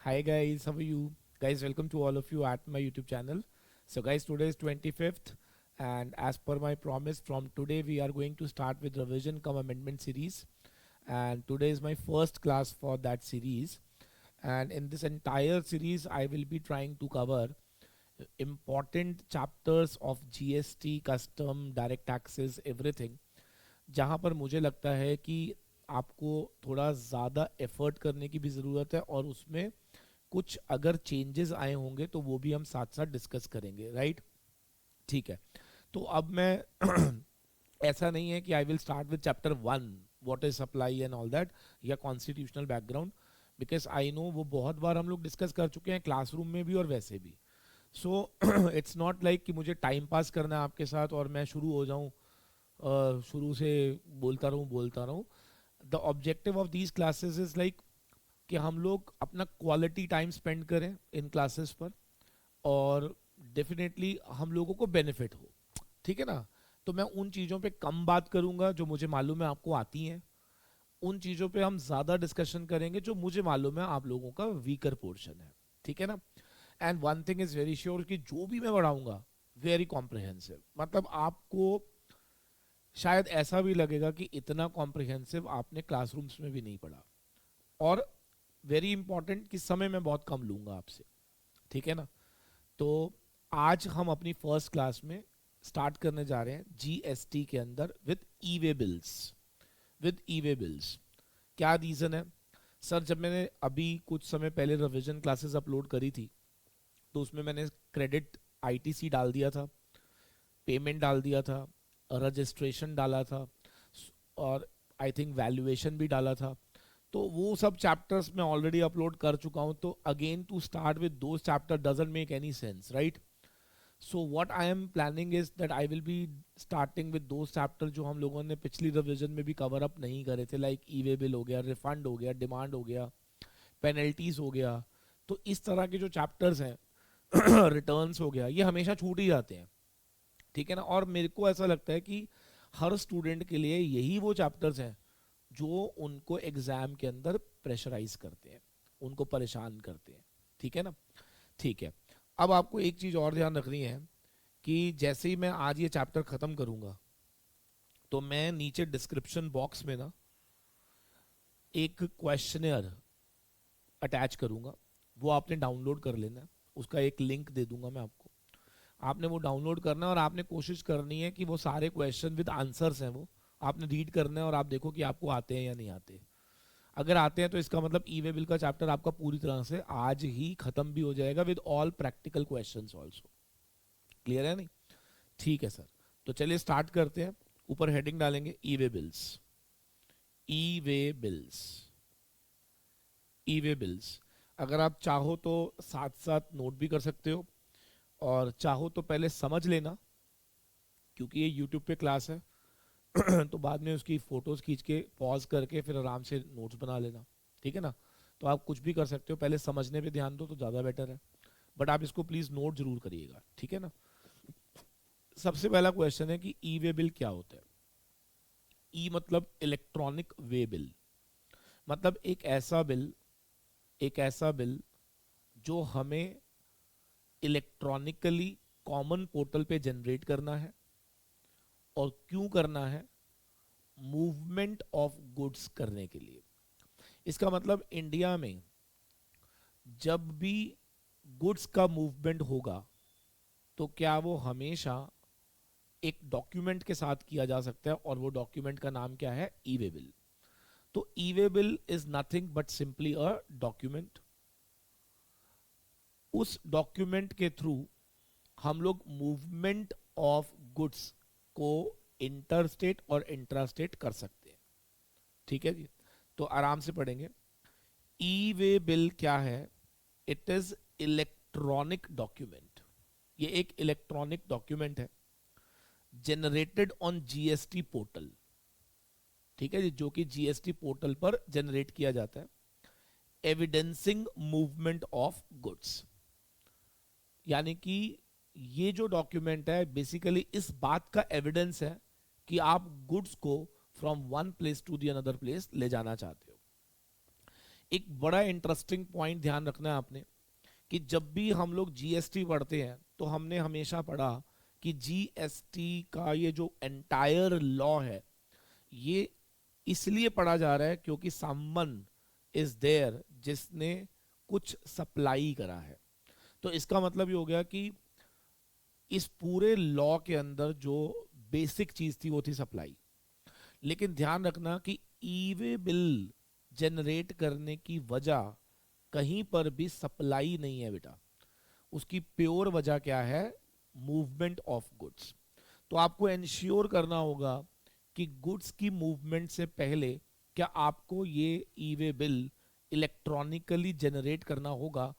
Hi guys, how are you? Guys, welcome to all of you at my YouTube channel. So guys, today is 25th and as per my promise from today we are going to start with revision come amendment series, and today is my first class for that series. And in this entire series I will be trying to cover important chapters of GST, custom, direct taxes, everything, जहाँ पर मुझे लगता है कि आपको थोड़ा ज़्यादा effort करने की भी ज़रूरत है और उसमें कुछ अगर चेंजेस आए होंगे तो वो भी हम साथ साथ डिस्कस करेंगे, राइट? ठीक है। तो अब मैं ऐसा नहीं है कि I will start with chapter 1, what is supply and all that, या constitutional background, because I know वो बहुत बार हम लोग डिस्कस कर चुके हैं क्लासरूम में भी और वैसे भी। सो इट्स नॉट लाइक कि मुझे टाइम पास करना है आपके साथ और मैं शुरू हो जाऊँ, शुरू से बोलता रहूँ। The objective of these classes is like कि हम लोग अपना क्वालिटी टाइम स्पेंड करें इन क्लासेस पर, और डेफिनेटली हम लोगों को बेनिफिट हो, ठीक है ना? तो मैं उन चीज़ों पे कम बात करूंगा जो मुझे मालूम है आपको आती हैं, उन चीज़ों पे हम ज़्यादा डिस्कशन करेंगे जो मुझे मालूम है आप लोगों का वीकर पोर्शन है, ठीक है ना? And one thing is very sure कि जो भी मैं पढ़ाऊंगा वेरी कॉम्प्रिहेंसिव, मतलब आपको शायद ऐसा भी लगेगा कि इतना कॉम्प्रिहेंसिव आपने क्लासरूम्स में भी नहीं पढ़ा। और वेरी इंपॉर्टेंट कि समय मैं बहुत कम लूंगा आपसे, ठीक है ना? तो आज हम अपनी फर्स्ट क्लास में स्टार्ट करने जा रहे हैं जीएसटी के अंदर with E way bills. With E way bills क्या रीज़न है? सर, जब मैंने अभी कुछ समय पहले रिवीजन क्लासेस अपलोड करी थी तो उसमें मैंने क्रेडिट आईटीसी डाल दिया था, पेमेंट डाल दिया था, रजिस्ट्रेशन डाला था, और आई थिंक वैल्यूएशन भी डाला था। तो वो सब चैप्टर्स मैं ऑलरेडी अपलोड कर चुका हूँ, तो again to start with those chapter doesn't make any sense, right? So what I am planning is that I will be starting with those chapter जो हम लोगों ने पिछली रिवीजन में भी कवर अप नहीं करे थे, लाइक ई वे बिल हो गया, रिफंड हो गया, डिमांड हो गया, पेनल्टीज हो गया। तो इस तरह के जो चैप्टर्स हैं रिटर्न्स हो गया, ये हमेशा छूट ही जाते हैं, ठीक है ना? और मेरे को ऐसा लगता है कि हर स्टूडेंट के लिए यही वो चैप्टर्स हैं जो उनको एग्जाम के अंदर प्रेशराइज करते हैं, उनको परेशान करते हैं, ठीक है ना? ठीक है। अब आपको एक चीज़ और ध्यान रखनी है कि जैसे ही मैं आज ये चैप्टर ख़त्म करूँगा तो मैं नीचे डिस्क्रिप्शन बॉक्स में ना एक क्वेश्चनर अटैच करूँगा, वो आपने डाउनलोड कर लेना है। उसका एक लिंक दे दूंगा मैं आपको, आपने वो डाउनलोड करना है और आपने कोशिश करनी है कि वो सारे क्वेश्चन विद आंसर्स हैं वो आपने रीड करना है, और आप देखो कि आपको आते हैं या नहीं आते। अगर आते हैं तो इसका मतलब ई वे बिल का चैप्टर आपका पूरी तरह से आज ही खत्म भी हो जाएगा with all practical questions also. Clear है नहीं? ठीक है सर। तो चलिए स्टार्ट करते हैं। ऊपर हेडिंग डालेंगे ई वे बिल्स। ई वे बिल्स, ई वे बिल्स। अगर आप चाहो तो साथ साथ नोट भी कर सकते हो, और चाहो तो पहले समझ लेना, क्योंकि ये यूट्यूब पे क्लास है तो बाद में उसकी फ़ोटोज़ खींच के पॉज करके फिर आराम से नोट्स बना लेना, ठीक है ना? तो आप कुछ भी कर सकते हो, पहले समझने पे ध्यान दो तो ज़्यादा बेटर है, बट आप इसको प्लीज़ नोट जरूर करिएगा, ठीक है ना? सबसे पहला क्वेश्चन है कि ई वे बिल क्या होता है। ई मतलब इलेक्ट्रॉनिक वे बिल, मतलब एक ऐसा बिल जो हमें इलेक्ट्रॉनिकली कॉमन पोर्टल पे जनरेट करना है। और क्यों करना है? मूवमेंट ऑफ गुड्स करने के लिए। इसका मतलब इंडिया में जब भी गुड्स का मूवमेंट होगा तो क्या वो हमेशा एक डॉक्यूमेंट के साथ किया जा सकता है, और वो डॉक्यूमेंट का नाम क्या है? E way bill. तो e way bill is nothing but simply a document. उस डॉक्यूमेंट के थ्रू हम लोग मूवमेंट ऑफ गुड्स को इंटर स्टेट और इंट्रा स्टेट कर सकते हैं, ठीक है जी? तो आराम से पढ़ेंगे। ई वे बिल क्या है? It is electronic document. ये एक इलेक्ट्रॉनिक डॉक्यूमेंट है जनरेटेड ऑन जीएसटी पोर्टल, ठीक है जी? जो कि जीएसटी पोर्टल पर जनरेट किया जाता है, एविडेंसिंग मूवमेंट ऑफ गुड्स। यानी कि ये जो डॉक्यूमेंट है बेसिकली इस बात का एविडेंस है कि आप गुड्स को from one place to the another place ले जाना चाहते हो। एक बड़ा इंटरेस्टिंग पॉइंट ध्यान रखना है आपने कि जब भी हम लोग जीएसटी पढ़ते हैं तो हमने हमेशा पढ़ा कि जीएसटी का ये जो एंटायर लॉ है ये इसलिए पढ़ा जा रहा है क्योंकि समवन इज देयर जिसने कुछ सप्लाई करा है। तो इसका मतलब ये हो गया कि इस पूरे लॉ के अंदर जो बेसिक चीज थी वो थी सप्लाई। लेकिन ध्यान रखना कि ई वे बिल जनरेट करने की वजह कहीं पर भी सप्लाई नहीं है बेटा, उसकी प्योर वजह क्या है, मूवमेंट ऑफ गुड्स। तो आपको इंश्योर करना होगा कि गुड्स की मूवमेंट से पहले क्या आपको ये ई वे बिल इलेक्ट्रॉनिकली जनरेट करना होगा।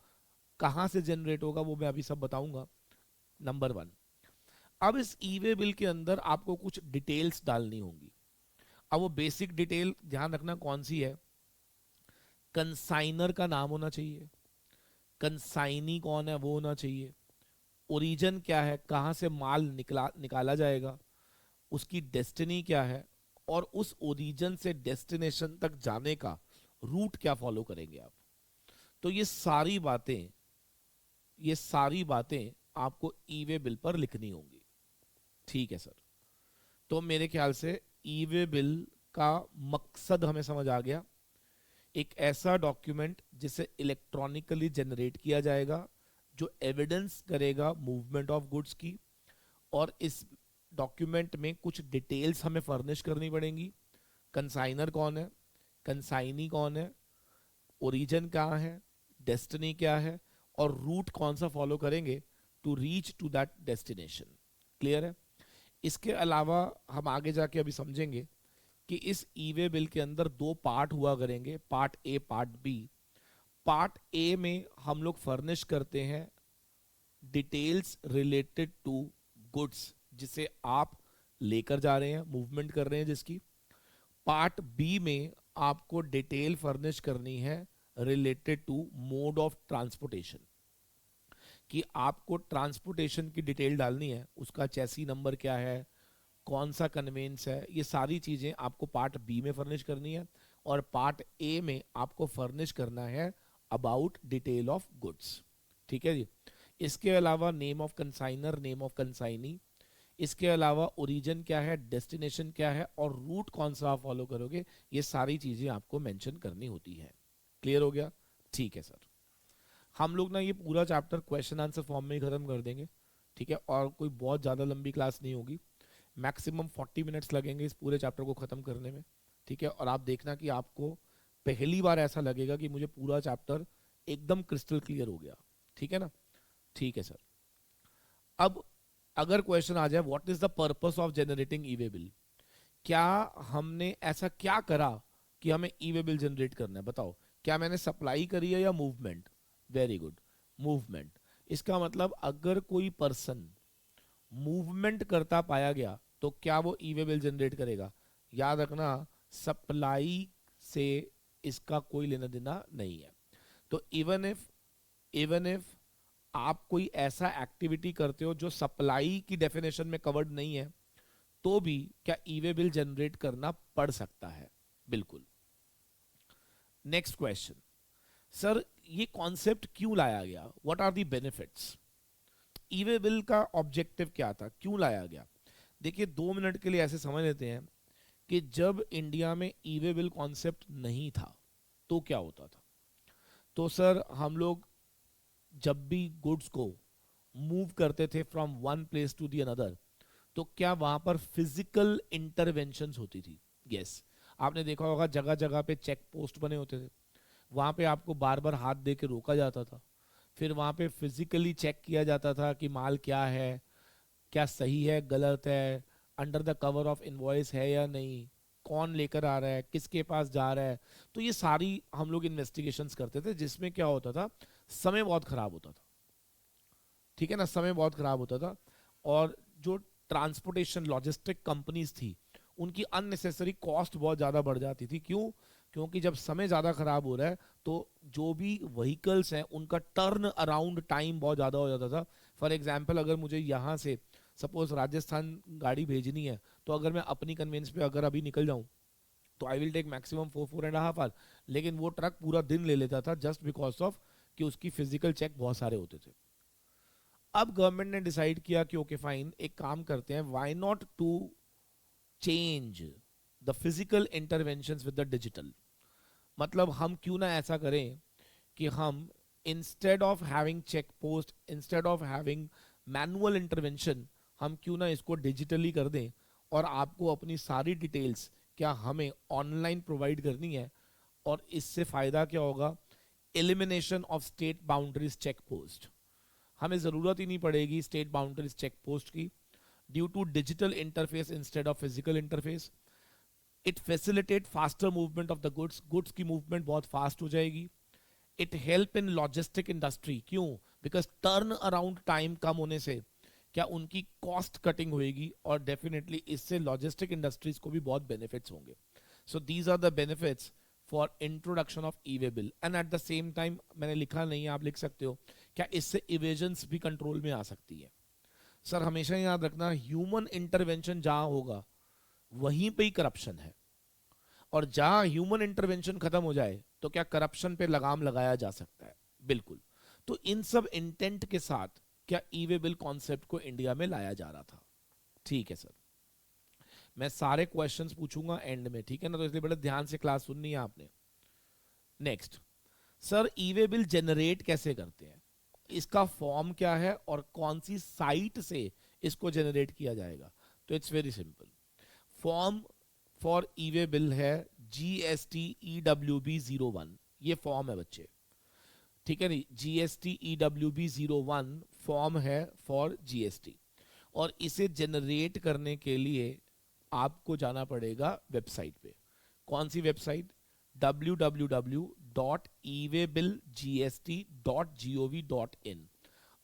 कहां से जनरेट होगा वो मैं अभी सब बताऊंगा। नंबर वन, अब इस ई वे बिल के अंदर आपको कुछ डिटेल्स डालनी होंगी। अब वो बेसिक डिटेल ध्यान रखना कौन सी है, कंसाइनर का नाम होना चाहिए, कंसाइनी कौन है वो होना चाहिए, ओरिजिन क्या है, कहां से माल निकाला जाएगा, उसकी डेस्टिनी क्या है, और उस ओरिजिन से डेस्टिनेशन तक जाने का रूट क्या फॉलो करेंगे आप। तो ये सारी बातें आपको ई वे बिल पर लिखनी होंगी। ठीक है सर, तो मेरे ख्याल से ई वे बिल का मकसद हमें समझ आ गया। एक ऐसा डॉक्यूमेंट जिसे इलेक्ट्रॉनिकली जनरेट किया जाएगा जो एविडेंस करेगा मूवमेंट ऑफ गुड्स की, और इस डॉक्यूमेंट में कुछ डिटेल्स हमें फर्निश करनी पड़ेंगी। कंसाइनर कौन है, कंसाइनी कौन है, ओरिजिन कहाँ है, डेस्टिनी क्या है, और रूट कौन सा फॉलो करेंगे to reach to that destination. Clear है। इसके अलावा हम आगे जाके अभी समझेंगे कि इस ई वे बिल के अंदर दो पार्ट हुआ करेंगे, part A part B. Part A में हम लोग फर्निश करते हैं डिटेल्स रिलेटेड टू गुड्स जिसे आप लेकर जा रहे हैं, मूवमेंट कर रहे हैं जिसकी। पार्ट बी में आपको डिटेल फर्निश करनी है related to mode of transportation, कि आपको ट्रांसपोर्टेशन की डिटेल डालनी है, उसका चैसी नंबर क्या है, कौन सा कन्वेंस है, ये सारी चीजें आपको पार्ट बी में फर्निश करनी है। और पार्ट ए में आपको फर्निश करना है अबाउट डिटेल ऑफ गुड्स। ठीक है जी। इसके अलावा name of consignor, name of consignee, इसके अलावा ओरिजिन क्या है, डेस्टिनेशन क्या है, और रूट कौन सा आप फॉलो करोगे, ये सारी चीजें आपको मेंशन करनी होती है। क्लियर हो गया। ठीक है सर, हम लोग ना ये पूरा चैप्टर क्वेश्चन आंसर फॉर्म में ही खत्म कर देंगे। ठीक है, और कोई बहुत ज़्यादा लंबी क्लास नहीं होगी, मैक्सिमम 40 मिनट्स लगेंगे इस पूरे चैप्टर को ख़त्म करने में। ठीक है, और आप देखना कि आपको पहली बार ऐसा लगेगा कि मुझे पूरा चैप्टर एकदम क्रिस्टल क्लियर हो गया। ठीक है ना। ठीक है सर, अब अगर क्वेश्चन आ जाए what is the purpose of generating E way bill, क्या हमने ऐसा क्या करा कि हमें ई वे बिल जनरेट करना है, बताओ। क्या मैंने सप्लाई करी है या मूवमेंट, वेरी गुड, मूवमेंट। इसका मतलब अगर कोई पर्सन मूवमेंट करता पाया गया तो क्या वो ई वे बिल जनरेट करेगा। याद रखना, सप्लाई से इसका कोई लेना देना नहीं है। तो इवन इफ आप कोई ऐसा एक्टिविटी करते हो जो सप्लाई की डेफिनेशन में कवर्ड नहीं है, तो भी क्या ई वे बिल जनरेट करना पड़ सकता है। बिल्कुल। नेक्स्ट क्वेश्चन, सर ये कॉन्सेप्ट क्यों लाया गया, what are the benefits, e way bill का ऑब्जेक्टिव क्या था, क्यों लाया गया। देखिए 2 मिनट के लिए ऐसे समझ लेते हैं कि जब इंडिया में ई वे बिल कॉन्सेप्ट नहीं था तो क्या होता था। तो सर हम लोग जब भी गुड्स को मूव करते थे from one place to the another, तो क्या वहां पर फिजिकल इंटरवेंशंस होती थी। यस, आपने देखा होगा जगह जगह पे चेक पोस्ट बने होते थे, वहां पे आपको बार बार हाथ दे के रोका जाता था, फिर वहां पे फिजिकली चेक किया जाता था कि माल क्या है, क्या सही है गलत है, under the cover of invoice है या नहीं, कौन लेकर आ रहा है, किसके पास जा रहा है। तो ये सारी हम लोग इन्वेस्टिगेशंस करते थे, जिसमें क्या होता था, समय बहुत खराब होता था। ठीक है ना, समय बहुत खराब होता था। और जो ट्रांसपोर्टेशन लॉजिस्टिक कंपनीज थी उनकी अननेसेसरी कॉस्ट बहुत ज़्यादा बढ़ जाती थी। क्यों, क्योंकि जब समय ज़्यादा खराब हो रहा है तो जो भी व्हीकल्स हैं उनका टर्न अराउंड टाइम बहुत ज़्यादा हो जाता था। फॉर एग्जाम्पल, अगर मुझे यहाँ से सपोज राजस्थान गाड़ी भेजनी है, तो अगर मैं अपनी कन्वेंस पे अगर अभी निकल जाऊँ तो I will take maximum 4.5 hour, लेकिन वो ट्रक पूरा दिन ले लेता था जस्ट बिकॉज ऑफ कि उसकी फिजिकल चेक बहुत सारे होते थे। अब गवर्नमेंट ने डिसाइड किया कि ओके फाइन, एक काम करते हैं, why not to change the physical interventions with the digital. मतलब हम क्यों ना ऐसा करें कि हम instead of having check post, instead of having manual intervention, हम क्यों ना इसको डिजिटली कर दें और आपको अपनी सारी डिटेल्स क्या हमें ऑनलाइन प्रोवाइड करनी है। और इससे फायदा क्या होगा, elimination of state boundaries check post. हमें ज़रूरत ही नहीं पड़ेगी स्टेट बाउंड्रीज चेक पोस्ट की, due to digital interface instead of physical interface. It facilitate faster movement of the goods, goods की मूवमेंट बहुत फास्ट हो जाएगी। It help in logistic industry, क्यों, बिकॉज टर्न अराउंड टाइम कम होने से क्या उनकी कॉस्ट कटिंग होएगी, और डेफिनेटली इससे लॉजिस्टिक इंडस्ट्रीज को भी बहुत बेनिफिट्स होंगे। So these are the benefits for introduction of e way bill. And at the same time, मैंने लिखा नहीं है, आप लिख सकते हो, क्या इससे इवेजन्स भी कंट्रोल में आ सकती है। सर हमेशा याद रखना, ह्यूमन इंटरवेंशन जहां होगा वहीं पे ही करप्शन है, और जहां ह्यूमन इंटरवेंशन खत्म हो जाए तो क्या करप्शन पे लगाम लगाया जा सकता है? बिल्कुल। तो इन सब इंटेंट के साथ क्या ई वे बिल कॉन्सेप्ट को इंडिया में लाया जा रहा था। ठीक है सर, मैं सारे क्वेश्चंस पूछूंगा एंड में, ठीक है ना, तो इसलिए बड़े ध्यान से क्लास सुननी है आपने। नेक्स्ट, सर ई वे बिल जनरेट कैसे करते हैं, इसका फॉर्म क्या है और कौन सी साइट से इसको जनरेट किया जाएगा? तो it's very simple. Form for e way bill है GST-EWB-01, ये फॉर्म है बच्चे, ठीक है नहीं, GST-EWB-01 फॉर्म है फॉर GST। और इसे जनरेट करने के लिए आपको जाना पड़ेगा वेबसाइट पे। कौन सी वेबसाइट? www.ewaybillgst.gov.in।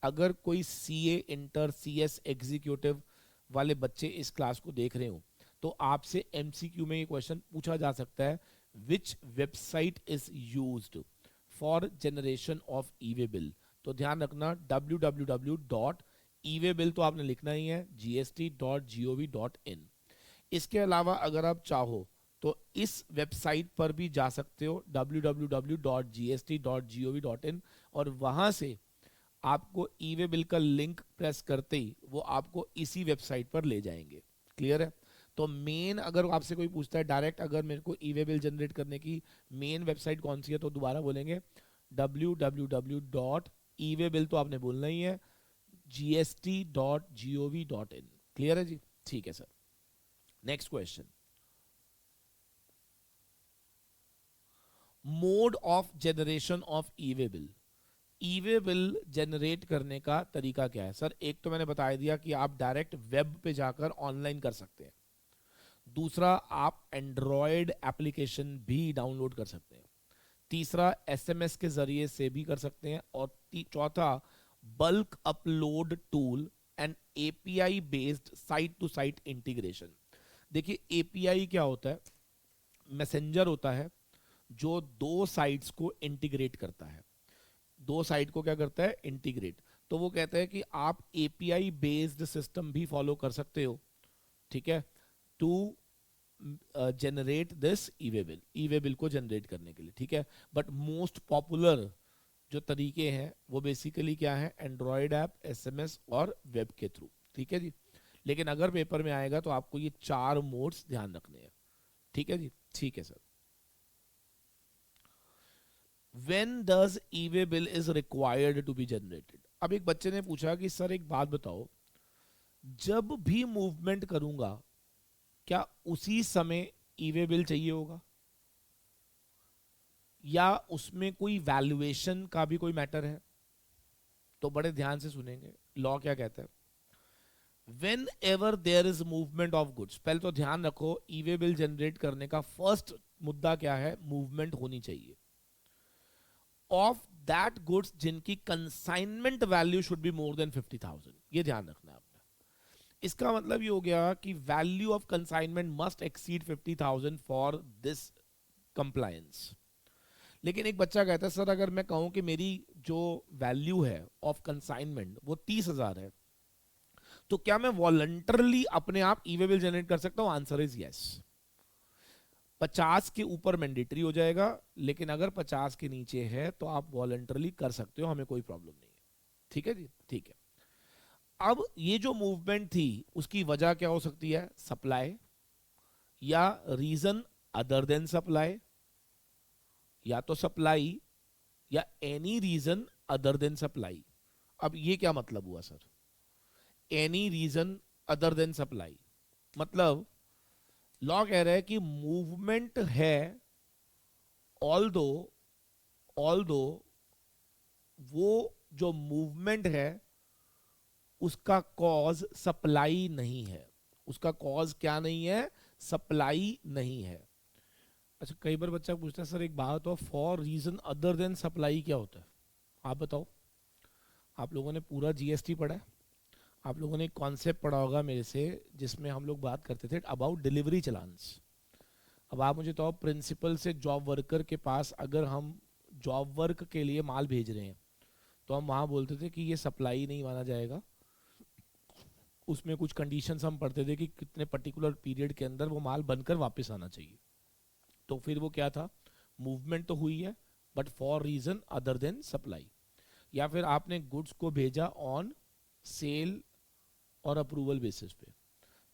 अगर कोई CA इंटर CS एग्जीक्यूटिव वाले बच्चे इस क्लास को देख रहे हो तो आपसे MCQ में ये क्वेश्चन पूछा जा सकता है, which website is used for generation of e way bill. तो ध्यान रखना, www.eWaybill तो आपने लिखना ही है, gst.gov.in। इसके अलावा अगर आप चाहो तो इस वेबसाइट पर भी जा सकते हो, www.gst.gov.in, और वहां से आपको ई वे बिल का लिंक प्रेस करते ही वो आपको इसी वेबसाइट पर ले जाएंगे। क्लियर है? तो मेन, अगर आपसे कोई पूछता है डायरेक्ट, अगर मेरे को ई वे बिल जनरेट करने की मेन वेबसाइट कौन सी है, तो दोबारा बोलेंगे www.eWaybill, तो आपने बोलना ही है gst.gov.in। क्लियर है जी? ठीक है sir. Next question, mode of generation of e way bill. E way bill generate करने का तरीका क्या है? सर एक तो मैंने बता दिया कि आप डायरेक्ट वेब पे जाकर ऑनलाइन कर सकते हैं, दूसरा आप एंड्रॉयड एप्लीकेशन भी डाउनलोड कर सकते हैं, तीसरा SMS के जरिए से भी कर सकते हैं, और चौथा bulk upload tool and API based site to site integration. देखिए API क्या होता है? मैसेंजर होता है जो दो साइट्स को इंटीग्रेट करता है। दो साइट को क्या करता है? इंटीग्रेट। तो वो कहता है कि आप API बेस्ड सिस्टम भी फॉलो कर सकते हो, ठीक है, to generate this e way bill को जनरेट करने के लिए, ठीक है। बट मोस्ट पॉपुलर जो तरीके हैं वो बेसिकली क्या है? एंड्रॉयड ऐप, SMS और वेब के थ्रू, ठीक है जी। लेकिन अगर पेपर में आएगा तो आपको ये 4 मोड्स ध्यान रखने हैं, ठीक है जी। ठीक है sir. When does e-way bill is required to be generated? अब एक बच्चे ने पूछा कि सर एक बात बताओ, जब भी मूवमेंट करूंगा क्या उसी समय ई-वे बिल चाहिए होगा, या उसमें कोई वैल्यूएशन का भी कोई मैटर है? तो बड़े ध्यान से सुनेंगे, लॉ क्या कहता है। Whenever there is movement of goods, पहले तो ध्यान रखो ई-वे बिल जनरेट करने का फर्स्ट मुद्दा क्या है? मूवमेंट होनी चाहिए ऑफ दैट गुड्स जिनकी consignment value should be more than 50,000। ये ध्यान रखना है आपने। इसका मतलब ये हो गया कि value of consignment must exceed 50,000 for this compliance. लेकिन एक बच्चा कहता है सर अगर मैं कहूं कि मेरी जो वैल्यू है ऑफ कंसाइनमेंट वो 30,000 है, तो क्या मैं वॉलंटरली अपने आप ई-वे बिल जनरेट कर सकता हूं? Answer is yes. 50 के ऊपर मैंडेटरी हो जाएगा, लेकिन अगर 50 के नीचे है तो आप वॉलंटरली कर सकते हो, हमें कोई प्रॉब्लम नहीं है। ठीक है जी, ठीक है। अब ये जो मूवमेंट थी उसकी वजह क्या हो सकती है? सप्लाई, या रीजन अदर देन सप्लाई, या तो सप्लाई या any reason other than supply. अब ये क्या मतलब हुआ sir? Any reason other than supply मतलब लॉ कह रहा है कि मूवमेंट है, ऑल्दो ऑल्दो वो जो मूवमेंट है उसका कॉज सप्लाई नहीं है। उसका कॉज क्या नहीं है? सप्लाई नहीं है। अच्छा, कई बार बच्चा पूछता है सर एक बात हो, for reason other than supply क्या होता है? आप बताओ। आप लोगों ने पूरा जीएसटी पढ़ा है, आप लोगों ने एक कॉन्सेप्ट पढ़ा होगा मेरे से जिसमें हम लोग बात करते थे अबाउट डिलीवरी चलान्स। अब आप मुझे तो प्रिंसिपल से जॉब वर्कर के पास अगर हम जॉब वर्क के लिए माल भेज रहे हैं तो हम वहाँ बोलते थे कि ये सप्लाई नहीं माना जाएगा। उसमें कुछ कंडीशंस हम पढ़ते थे कि कितने पर्टिकुलर पीरियड के अंदर वो माल बनकर वापस आना चाहिए। तो फिर वो क्या था? मूवमेंट तो हुई है but for reason other than supply. या फिर आपने गुड्स को भेजा ऑन सेल और अप्रूवल बेसिस पे,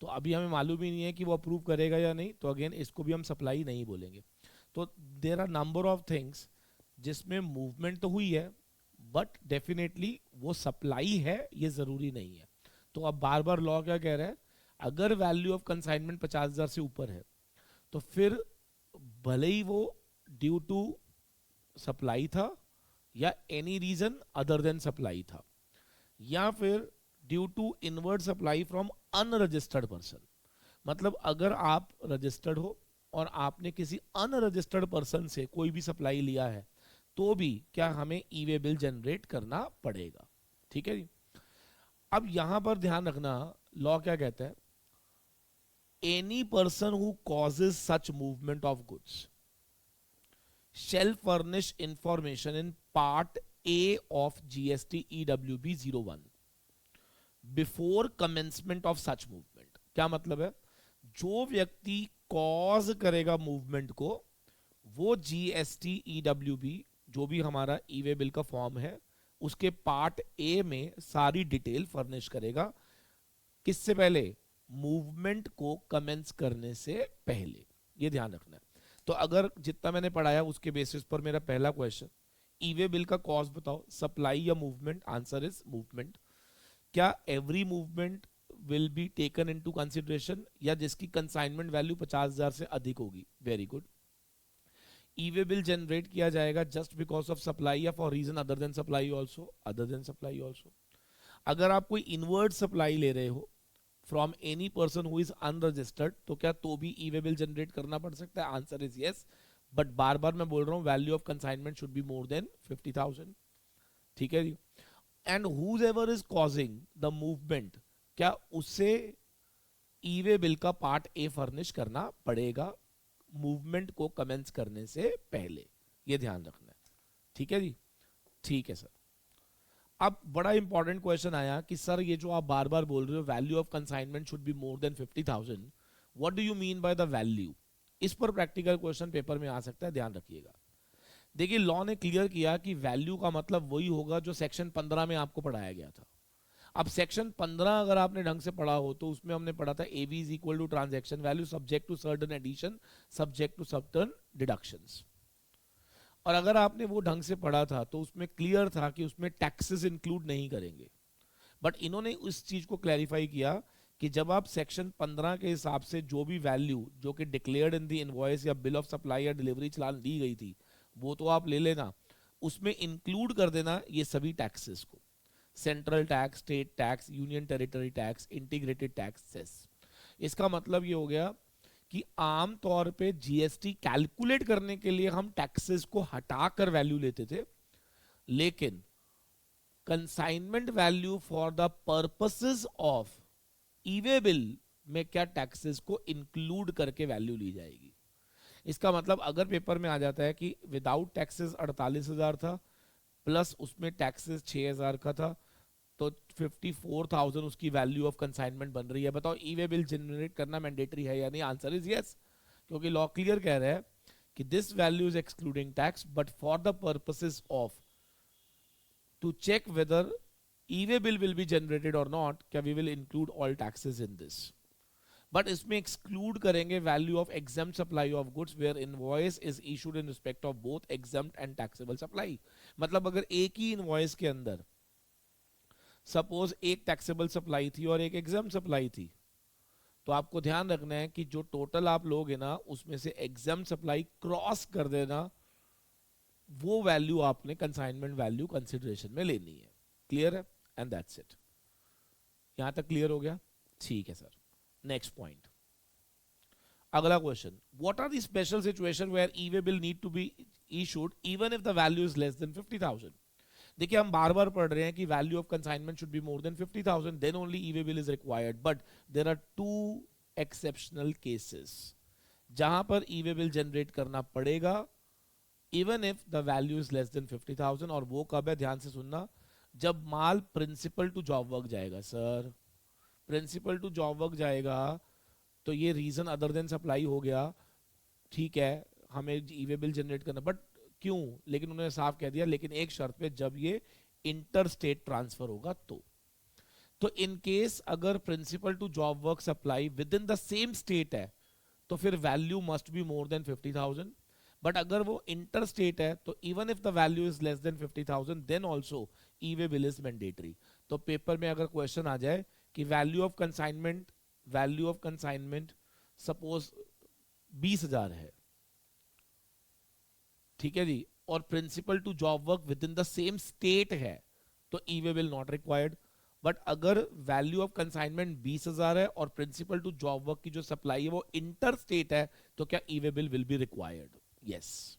तो अभी हमें मालूम ही नहीं है कि वो अप्रूव करेगा या नहीं, तो अगेन इसको भी हम सप्लाई नहीं बोलेंगे। तो there are number of things जिसमें मूवमेंट तो हुई है बट डेफिनेटली वो सप्लाई है ये जरूरी नहीं है। तो अब बार बार लॉ क्या कह रहा है? अगर वैल्यू ऑफ कंसाइनमेंट 50,000 से ऊपर है तो फिर भले ही वो ड्यू टू सप्लाई था या any reason other than supply था, या फिर due to inward supply from unregistered person. मतलब अगर आप रजिस्टर्ड हो और आपने किसी अनरजिस्टर्ड पर्सन से कोई भी सप्लाई लिया है तो भी क्या हमें ई वे बिल जनरेट करना पड़ेगा। ठीक है जी। अब यहां पर ध्यान रखना, लॉ क्या कहता है? Any person who causes such movement of goods shall furnish information in part A of GST EWB 01 before commencement of such movement। क्या मतलब है? जो व्यक्ति कॉज करेगा मूवमेंट को वो जीएसटी ईडब्ल्यूबी जो भी हमारा ई वे बिल का फॉर्म है उसके पार्ट ए में सारी डिटेल फर्निश करेगा। किससे पहले? मूवमेंट को कमेंस करने से पहले। ये ध्यान रखना है। तो अगर जितना मैंने पढ़ाया उसके बेसिस पर मेरा पहला क्वेश्चन, ई वे बिल का कॉज बताओ, सप्लाई या मूवमेंट? Answer is movement. क्या every movement will be taken into consideration, या जिसकी कंसाइनमेंट वैल्यू 50,000 से अधिक होगी? Very good. E way bill generate किया जाएगा जस्ट बिकॉज ऑफ सप्लाई या for reason other than supply also? Other than supply also. अगर आप कोई इनवर्ड सप्लाई ले रहे हो from any person who is unregistered तो क्या तो भी ई वे बिल जनरेट करना पड़ सकता है? Answer is yes. बट बार बार मैं बोल रहा हूं value of consignment should be more than 50,000। ठीक है जी। And whoever is causing the movement, क्या उससे ई वे बिल का पार्ट ए फर्निश करना पड़ेगा मूवमेंट को कमेंस करने से पहले। ये ध्यान रखना है। ठीक है जी, ठीक है सर। अब बड़ा इंपॉर्टेंट क्वेश्चन आया कि सर ये जो आप बार बार बोल रहे हो value of consignment should be more than 50,000, what do you mean by the value? इस पर प्रैक्टिकल क्वेश्चन पेपर में आ सकता है, ध्यान रखिएगा। देखिए लॉ ने क्लियर किया कि वैल्यू का मतलब वही होगा जो सेक्शन 15 में आपको पढ़ाया गया था। अब सेक्शन 15 अगर आपने ढंग से पढ़ा हो तो उसमें हमने पढ़ा था AV is equal to transaction value subject to certain addition subject to certain deductions. और अगर आपने वो ढंग से पढ़ा था तो उसमें क्लियर था कि उसमें टैक्सेस इंक्लूड नहीं करेंगे। बट इन्होंने उस चीज को क्लैरिफाई किया कि जब आप सेक्शन 15 के हिसाब से जो भी वैल्यू जो कि डिक्लेयर्ड इन द इनवॉइस या बिल ऑफ सप्लाई या डिलीवरी चालान दी गई थी वो तो आप ले लेना, उसमें इंक्लूड कर देना ये सभी टैक्सेस को, central tax, state tax, union territory tax, integrated tax cess. इसका मतलब ये हो गया कि आम तौर पे जीएसटी कैलकुलेट करने के लिए हम टैक्सेस को हटाकर वैल्यू लेते थे, लेकिन consignment value for the purposes of e way bill में क्या टैक्सेस को इंक्लूड करके वैल्यू ली जाएगी। इसका मतलब अगर पेपर में आ जाता है कि विदाउट टैक्सेस 48,000 था प्लस उसमें टैक्सेस 6,000 का था तो 54,000 उसकी वैल्यू ऑफ कंसाइनमेंट बन रही है। बताओ ई वे बिल जनरेट करना मैंडेटरी है या नहीं? आंसर इज यस, क्योंकि लॉ क्लियर कह रहा है कि this value is excluding tax but for the purposes of to check whether e way bill will be generated और नॉट, क्या we will include all taxes in this. But इसमें exclude करेंगे value of exempt supply of goods where invoice is issued in respect of both exempt and taxable supply. मतलब अगर एक ही invoice के अंदर suppose एक टैक्सेबल सप्लाई थी और एक एग्जाम्प्ट सप्लाई थी, तो आपको ध्यान रखना है कि जो टोटल आप लोगे ना उसमें से एग्जाम्प्ट सप्लाई क्रॉस कर देना, वो वैल्यू आपने कंसाइनमेंट वैल्यू कंसिडरेशन में लेनी है। क्लियर है? And that's it. यहां तक क्लियर हो गया? ठीक है सर। नेक्स्ट पॉइंट, अगला question, what are the special situation where e way bill need to be issued even if the value is less than 50,000। देखिए हम बार बार पढ़ रहे हैं कि value of consignment should be more than 50,000 then only e way bill is required, but there are two exceptional cases जहां पर ई-वे बिल जनरेट करना पड़ेगा even if the value is less than 50,000। और वो कब है? ध्यान से सुनना, जब माल प्रिंसिपल टू जॉब वर्क जाएगा। Sir principal to job work जाएगा तो ये रीजन अदर देन सप्लाई हो गया, ठीक है, हमें ई-वे बिल जनरेट करना, बट क्यों? लेकिन उन्होंने साफ कह दिया लेकिन एक शर्त पे, जब ये इंटर स्टेट ट्रांसफर होगा तो इन केस अगर principal to job work supply within the same state है तो फिर value must be more than 50,000। But अगर वो इंटर स्टेट है तो even if the value is less than 50,000 then also e way bill is mandatory. तो paper में अगर क्वेश्चन आ जाए कि वैल्यू ऑफ कंसाइनमेंट सपोज 20,000 है, ठीक है जी, और principal to job work within the same state है तो e way bill not required. But अगर वैल्यू ऑफ कंसाइनमेंट 20,000 है और प्रिंसिपल टू जॉब वर्क की जो सप्लाई है वो इंटर स्टेट है तो क्या e-way bill will be required? Yes,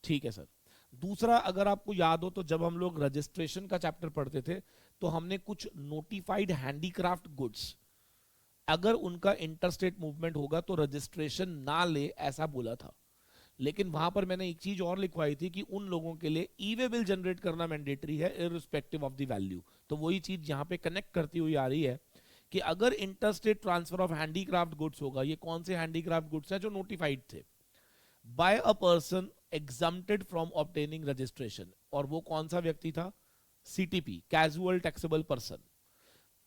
ठीक है सर। दूसरा, अगर आपको याद हो तो जब हम लोग रजिस्ट्रेशन का चैप्टर पढ़ते थे तो हमने कुछ नोटिफाइड हैंडीक्राफ्ट गुड्स अगर उनका इंटरस्टेट मूवमेंट होगा तो रजिस्ट्रेशन ना ले, ऐसा बोला था। लेकिन वहां पर मैंने एक चीज और लिखवाई थी कि उन लोगों के लिए ई-वे बिल जनरेट करना मैंडेटरी है इररिस्पेक्टिव ऑफ द वैल्यू। तो वही चीज यहां पे कनेक्ट करती हुई आ रही है कि अगर interstate transfer of handicraft goods होगा, ये कौन से हैंडीक्राफ्ट गुड्स हैं? जो नोटिफाइड थे by a person exempted from obtaining registration, और वो कौन सा व्यक्ति था? CTP, casual taxable person.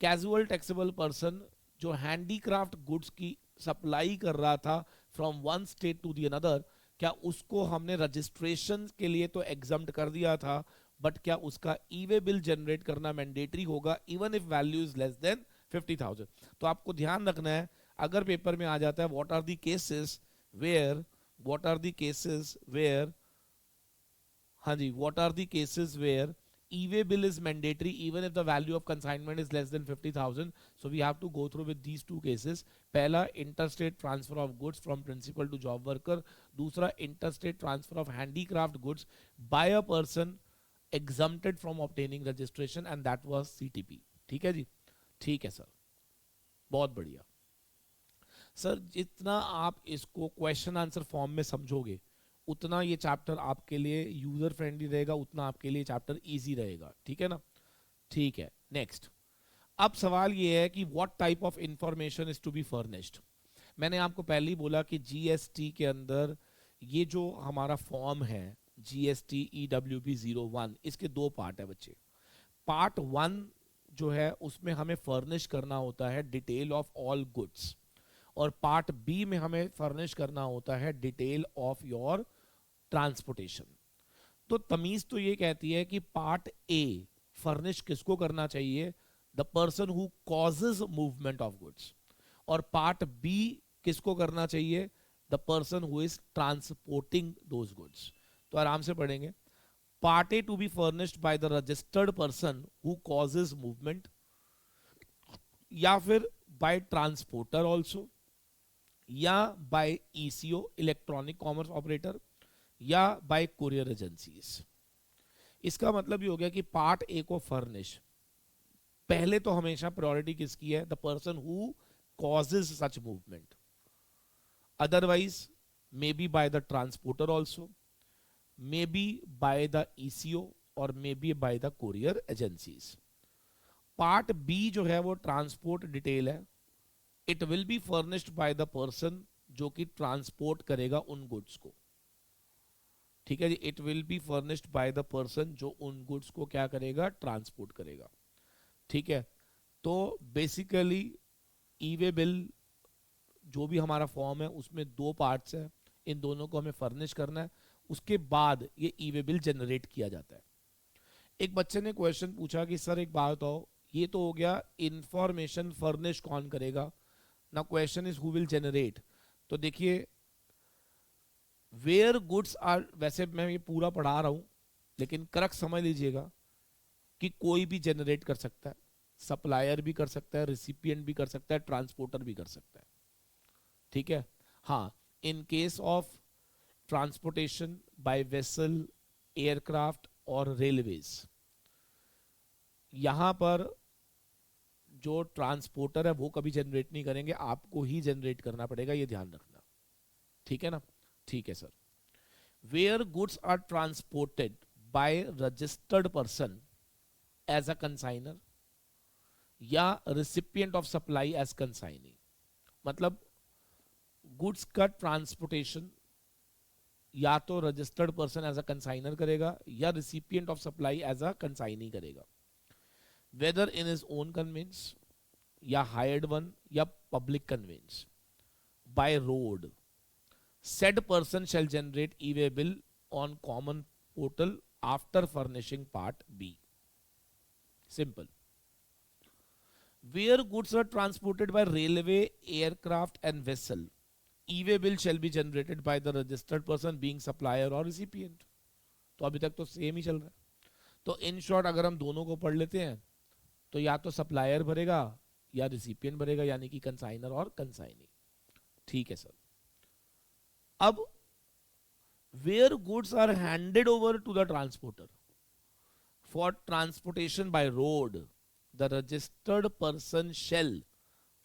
Casual taxable person जो हैंडीक्राफ्ट गुड्स की सप्लाई कर रहा था from one state to the another, क्या उसको हमने रजिस्ट्रेशन के लिए तो एग्जम्प्ट कर दिया था, बट क्या उसका ई-वे बिल जनरेट करना मैंडेटरी होगा even if value is less than 50,000? तो आपको ध्यान रखना है, अगर पेपर में आ जाता है what are the cases where, हाँ जी, what are the cases where e-way bill is mandatory even if the value of consignment is less than 50,000. So we have to go through with these two cases. पहला, interstate transfer of goods from principal to job worker. दूसरा, interstate transfer of handicraft goods by a person exempted from obtaining registration and that was CTP. ठीक है जी? ठीक है sir, बहुत बढ़िया sir. जितना आप इसको क्वेश्चन आंसर फॉर्म में समझोगे उतना ये चैप्टर आपके लिए यूजर फ्रेंडली रहेगा, उतना आपके लिए चैप्टर इजी रहेगा। ठीक है ना? ठीक है, नेक्स्ट। अब सवाल ये है कि what type of information is to be furnished. मैंने आपको पहले ही बोला कि जीएसटी के अंदर ये जो हमारा फॉर्म है जीएसटी EWB 01, इसके दो पार्ट है बच्चे। पार्ट 1 जो है उसमें हमें फर्निश करना होता है डिटेल ऑफ ऑल गुड्स, और पार्ट बी में हमें फर्निश करना होता है डिटेल ऑफ योर ट्रांसपोर्टेशन। तो तमीज तो ये कहती है कि पार्ट ए फर्निश किसको करना चाहिए? The person who causes movement of goods. और पार्ट बी किसको करना चाहिए? The person who is transporting those goods. तो आराम से पढ़ेंगे। Part A to be furnished by the registered person who causes movement, या फिर बाय ट्रांसपोर्टर ऑल्सो, या by ECO electronic commerce operator, या बाय कुरियर एजेंसीज। इसका मतलब ये हो गया कि पार्ट ए को फर्निश पहले तो हमेशा प्रायोरिटी किसकी है? The person who causes such movement, otherwise may be by the transporter also, may be by the ECO, और may be by the courier agencies. Part B जो है वो ट्रांसपोर्ट डिटेल है। It will be furnished by the person जो कि transport करेगा उन goods को। ठीक है जी, it will be furnished by the person जो उन गुड्स को क्या करेगा, ट्रांसपोर्ट करेगा। ठीक है, तो बेसिकली ई वे बिल जो भी हमारा फॉर्म है उसमें दो पार्ट्स हैं, इन दोनों को हमें फर्निश करना है, उसके बाद ये ई वे बिल जनरेट किया जाता है। एक बच्चे ने क्वेश्चन पूछा कि सर एक बात बताओ, ये तो हो गया इंफॉर्मेशन फर्निश कौन करेगा, ना question is who will generate. तो देखिए वेयर गुड्स आर, वैसे मैं ये पूरा पढ़ा रहा हूं लेकिन करेक्ट समझ लीजिएगा कि कोई भी जनरेट कर सकता है, सप्लायर भी कर सकता है, रिसिपिएंट भी कर सकता है, ट्रांसपोर्टर भी कर सकता है। ठीक है, हाँ, in case of transportation by vessel, aircraft और रेलवेज, यहां पर जो ट्रांसपोर्टर है वो कभी जनरेट नहीं करेंगे, आपको ही जनरेट करना पड़ेगा, ये ध्यान रखना। ठीक है ना, ठीक है sir. Where goods are transported by registered person as a consignor या recipient of supply as consignee, मतलब गुड्स का ट्रांसपोर्टेशन या तो registered person as a consignor करेगा या recipient of supply as a consignee करेगा, whether in his own conveyance या hired one या public conveyance by road. Said person shall generate e-way bill on common portal after furnishing part B. Simple. Where goods are transported by railway, aircraft and vessel, e-way bill shall be generated by the registered person being supplier or recipient. तो अभी तक तो same ही चल रहा है। तो in short अगर हम दोनों को पढ़ लेते हैं तो या तो सप्लायर भरेगा या रिसिपिएंट भरेगा, यानी कि कंसाइनर और कंसाइनी। ठीक है सर। अब where goods are handed over to the transporter for transportation by road, the registered person shall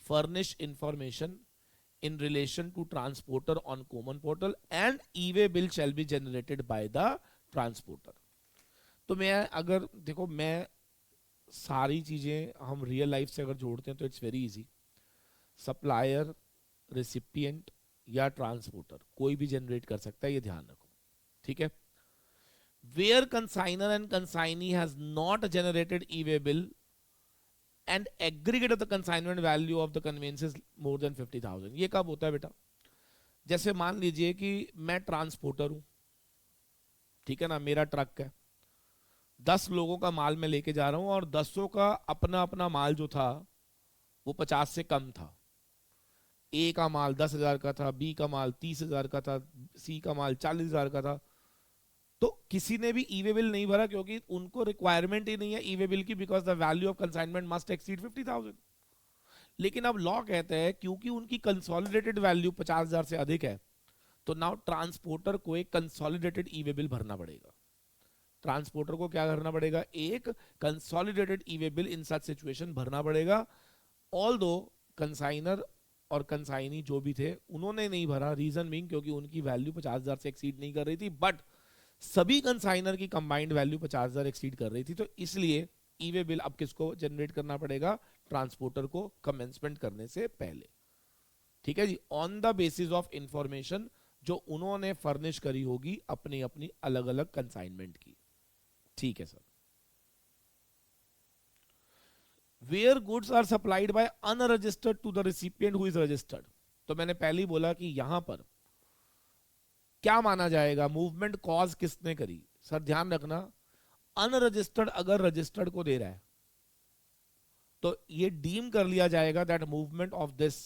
furnish information in relation to transporter on common portal and e-way bill shall be generated by the transporter. तो मैं अगर देखो, मैं सारी चीजें हम real life से अगर जोड़ते हैं तो it's very easy. Supplier, recipient या ट्रांसपोर्टर कोई भी जनरेट कर सकता है, ये ध्यान रखो। ठीक है, where consignor and consignee has not generated e way bill and aggregate of the consignment value of the conveyance is more than 50,000। ये कब होता है बेटा, जैसे मान लीजिए कि मैं ट्रांसपोर्टर हूं, ठीक है ना, मेरा ट्रक है, 10 लोगों का माल मैं लेके जा रहा हूं और 10 का अपना अपना माल जो था वो 50 से कम था। ए का माल 10,000 का था, बी का माल 30,000 का था, सी का माल 40,000 का था। तो किसी ने भी ई-वे बिल नहीं भरा क्योंकि उनको रिक्वायरमेंट ही नहीं है ई-वे बिल की, because the value of consignment must exceed 50,000। लेकिन अब लॉ कहते हैं क्योंकि उनकी कंसोलिडेटेड वैल्यू 50,000 से अधिक है तो नाउ ट्रांसपोर्टर को एक कंसोलिडेटेड ई-वे बिल भरना पड़ेगा। ट्रांसपोर्टर को क्या करना पड़ेगा, एक कंसोलिडेटेड ई-वे बिल इन सच सिचुएशन भरना पड़ेगा। ऑल दो कंसाइनर और कंसाइनी जो भी थे उन्होंने नहीं भरा, रीजन बीइंग क्योंकि उनकी वैल्यू 50,000 से एक्सीड नहीं कर रही थी, बट सभी कंसाइनर की कंबाइंड वैल्यू 50,000 एक्सीड कर रही थी। तो इसलिए ई-वे बिल अब किसको जनरेट करना पड़ेगा, ट्रांसपोर्टर को, कमेंसमेंट करने से पहले। ठीक है जी, on the basis of information जो उन्होंने फर्निश करी होगी अपनी अपनी अलग अलग कंसाइनमेंट की। ठीक है sir. Where goods are supplied by unregistered to the recipient who is registered, तो मैंने पहले ही बोला कि यहां पर क्या माना जाएगा, मूवमेंट कॉज किसने करी। सर ध्यान रखना, अनरजिस्टर्ड अगर रजिस्टर्ड को दे रहा है तो ये डीम कर लिया जाएगा that movement of this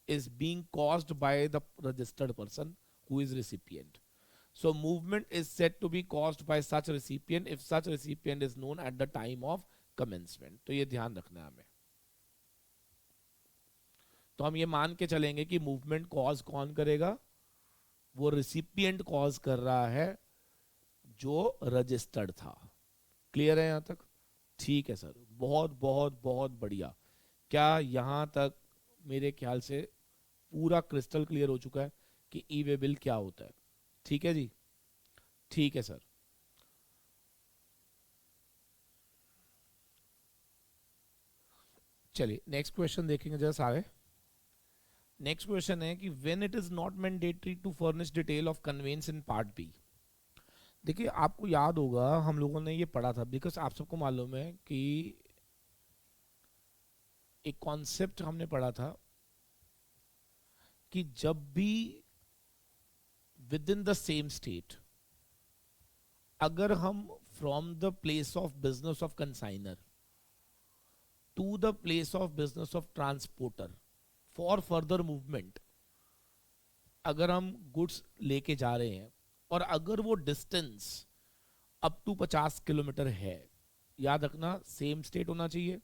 is being caused by the registered person who is recipient. So movement is said to be caused by such recipient if such recipient is known at the time of commencement. तो ये ध्यान रखना है हमें। तो हम ये मान के चलेंगे कि मूवमेंट कॉज कौन करेगा, वो रिसिपिएंट कॉज कर रहा है जो रजिस्टर्ड था। क्लियर है यहां तक? ठीक है सर, बहुत बहुत बहुत बढ़िया। क्या यहां तक मेरे ख्याल से पूरा क्रिस्टल क्लियर हो चुका है कि ई-वे बिल क्या होता है? ठीक है जी, ठीक है सर। चलिए नेक्स्ट क्वेश्चन देखेंगे जरा सारे। नेक्स्ट क्वेश्चन है कि when it is not mandatory to furnish detail of conveyance in part B. देखिए आपको याद होगा हम लोगों ने ये पढ़ा था, बिकॉज आप सबको मालूम है कि एक कॉन्सेप्ट हमने पढ़ा था कि जब भी within the same state अगर हम from the place of business of consignor to the place of business of transporter for further movement अगर हम गुड्स लेके जा रहे हैं और अगर वो डिस्टेंस अप टू 50 किलोमीटर है, याद रखना सेम स्टेट होना चाहिए,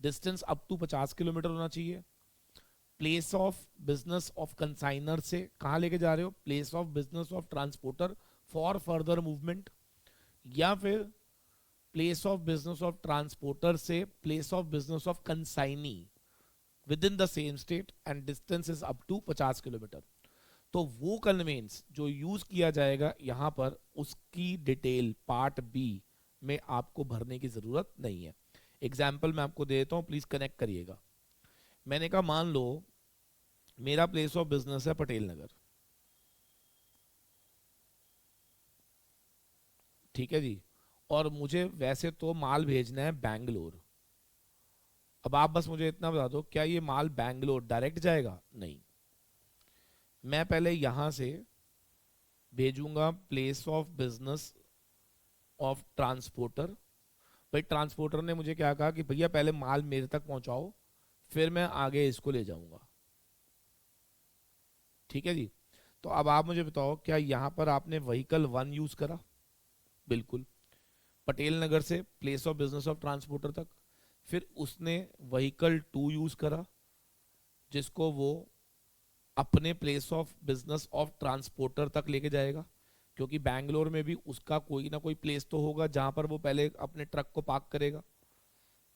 डिस्टेंस अप टू 50 किलोमीटर होना चाहिए, place of business of consignor से कहाँ लेके जा रहे हो, place of business of transporter for further movement, या फिर place of business of transporter से place of business of consignee within the same state and distance is up to 50 kilometre. तो वो कन्वेंस जो यूज किया जाएगा यहां पर उसकी डिटेल पार्ट बी में आपको भरने की जरूरत नहीं है। एग्जाम्पल मैं आपको देता हूं, प्लीज कनेक्ट करिएगा। मैंने कहा मान लो मेरा प्लेस ऑफ बिजनेस है पटेल नगर, ठीक है जी, और मुझे वैसे तो माल भेजना है बैंगलोर। अब आप बस मुझे इतना बता दो, क्या ये माल बैंगलोर डायरेक्ट जाएगा? नहीं, मैं पहले यहां से भेजूंगा place of business of transporter. भाई ट्रांसपोर्टर ने मुझे क्या कहा कि भैया पहले माल मेरे तक पहुंचाओ, फिर मैं आगे इसको ले जाऊंगा, ठीक है जी। तो अब आप मुझे बताओ, क्या यहां पर आपने व्हीकल 1 यूज करा? बिल्कुल। पटेल नगर से place of business of transporter तक, फिर उसने व्हीकल 2 यूज करा जिसको वो अपने place of business of transporter तक लेके जाएगा, क्योंकि बैंगलोर में भी उसका कोई ना कोई प्लेस तो होगा जहां पर वो पहले अपने ट्रक को पार्क करेगा,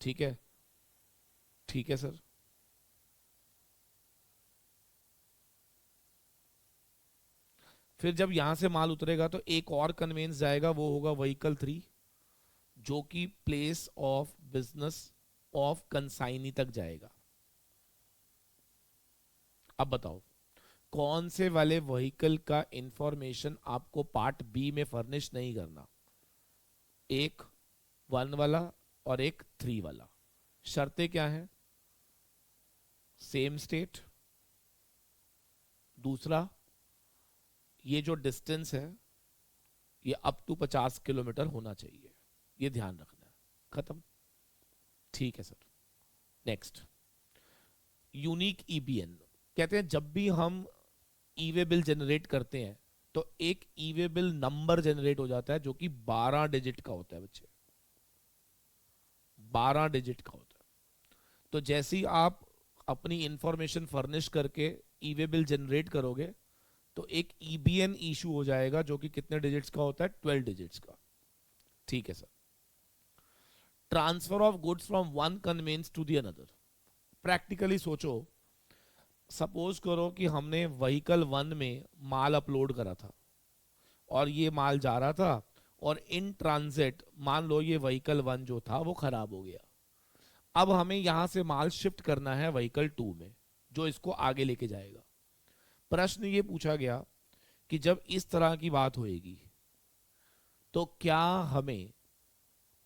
ठीक है। ठीक है सर। फिर जब यहां से माल उतरेगा तो एक और कन्वेंस जाएगा, वो होगा व्हीकल 3 जो कि place of business of consignee तक जाएगा। अब बताओ कौन से वाले व्हीकल का इंफॉर्मेशन आपको पार्ट बी में फर्निश नहीं करना? एक 1 वाला और एक 3 वाला। शर्तें क्या हैं? सेम स्टेट, दूसरा ये जो डिस्टेंस है ये अप टू 50 किलोमीटर होना चाहिए, ये ध्यान रखना है। खत्म, ठीक है सर। Next, unique ईबीएन। कहते हैं जब भी हम ई वे बिल जनरेट करते हैं तो एक ई वे बिल नंबर जनरेट हो जाता है जो कि 12 डिजिट का होता है बच्चे, 12 डिजिट का होता है। तो जैसे ही आप अपनी इंफॉर्मेशन फर्निश करके ई वे बिल जनरेट करोगे तो एक ईबीएन इशू हो जाएगा जो कि कितने डिजिट्स का होता है? 12 डिजिट्स का, ठीक है sir. Transfer of goods from one conveyance to the another. Practically सोचो, सपोज करो कि हमने व्हीकल 1 में माल अपलोड करा था और ये माल जा रहा था और इन ट्रांजिट मान लो ये व्हीकल 1 जो था वो खराब हो गया। अब हमें यहां से माल शिफ्ट करना है व्हीकल 2 में जो इसको आगे लेके जाएगा। प्रश्न ये पूछा गया कि जब इस तरह की बात होएगी तो क्या हमें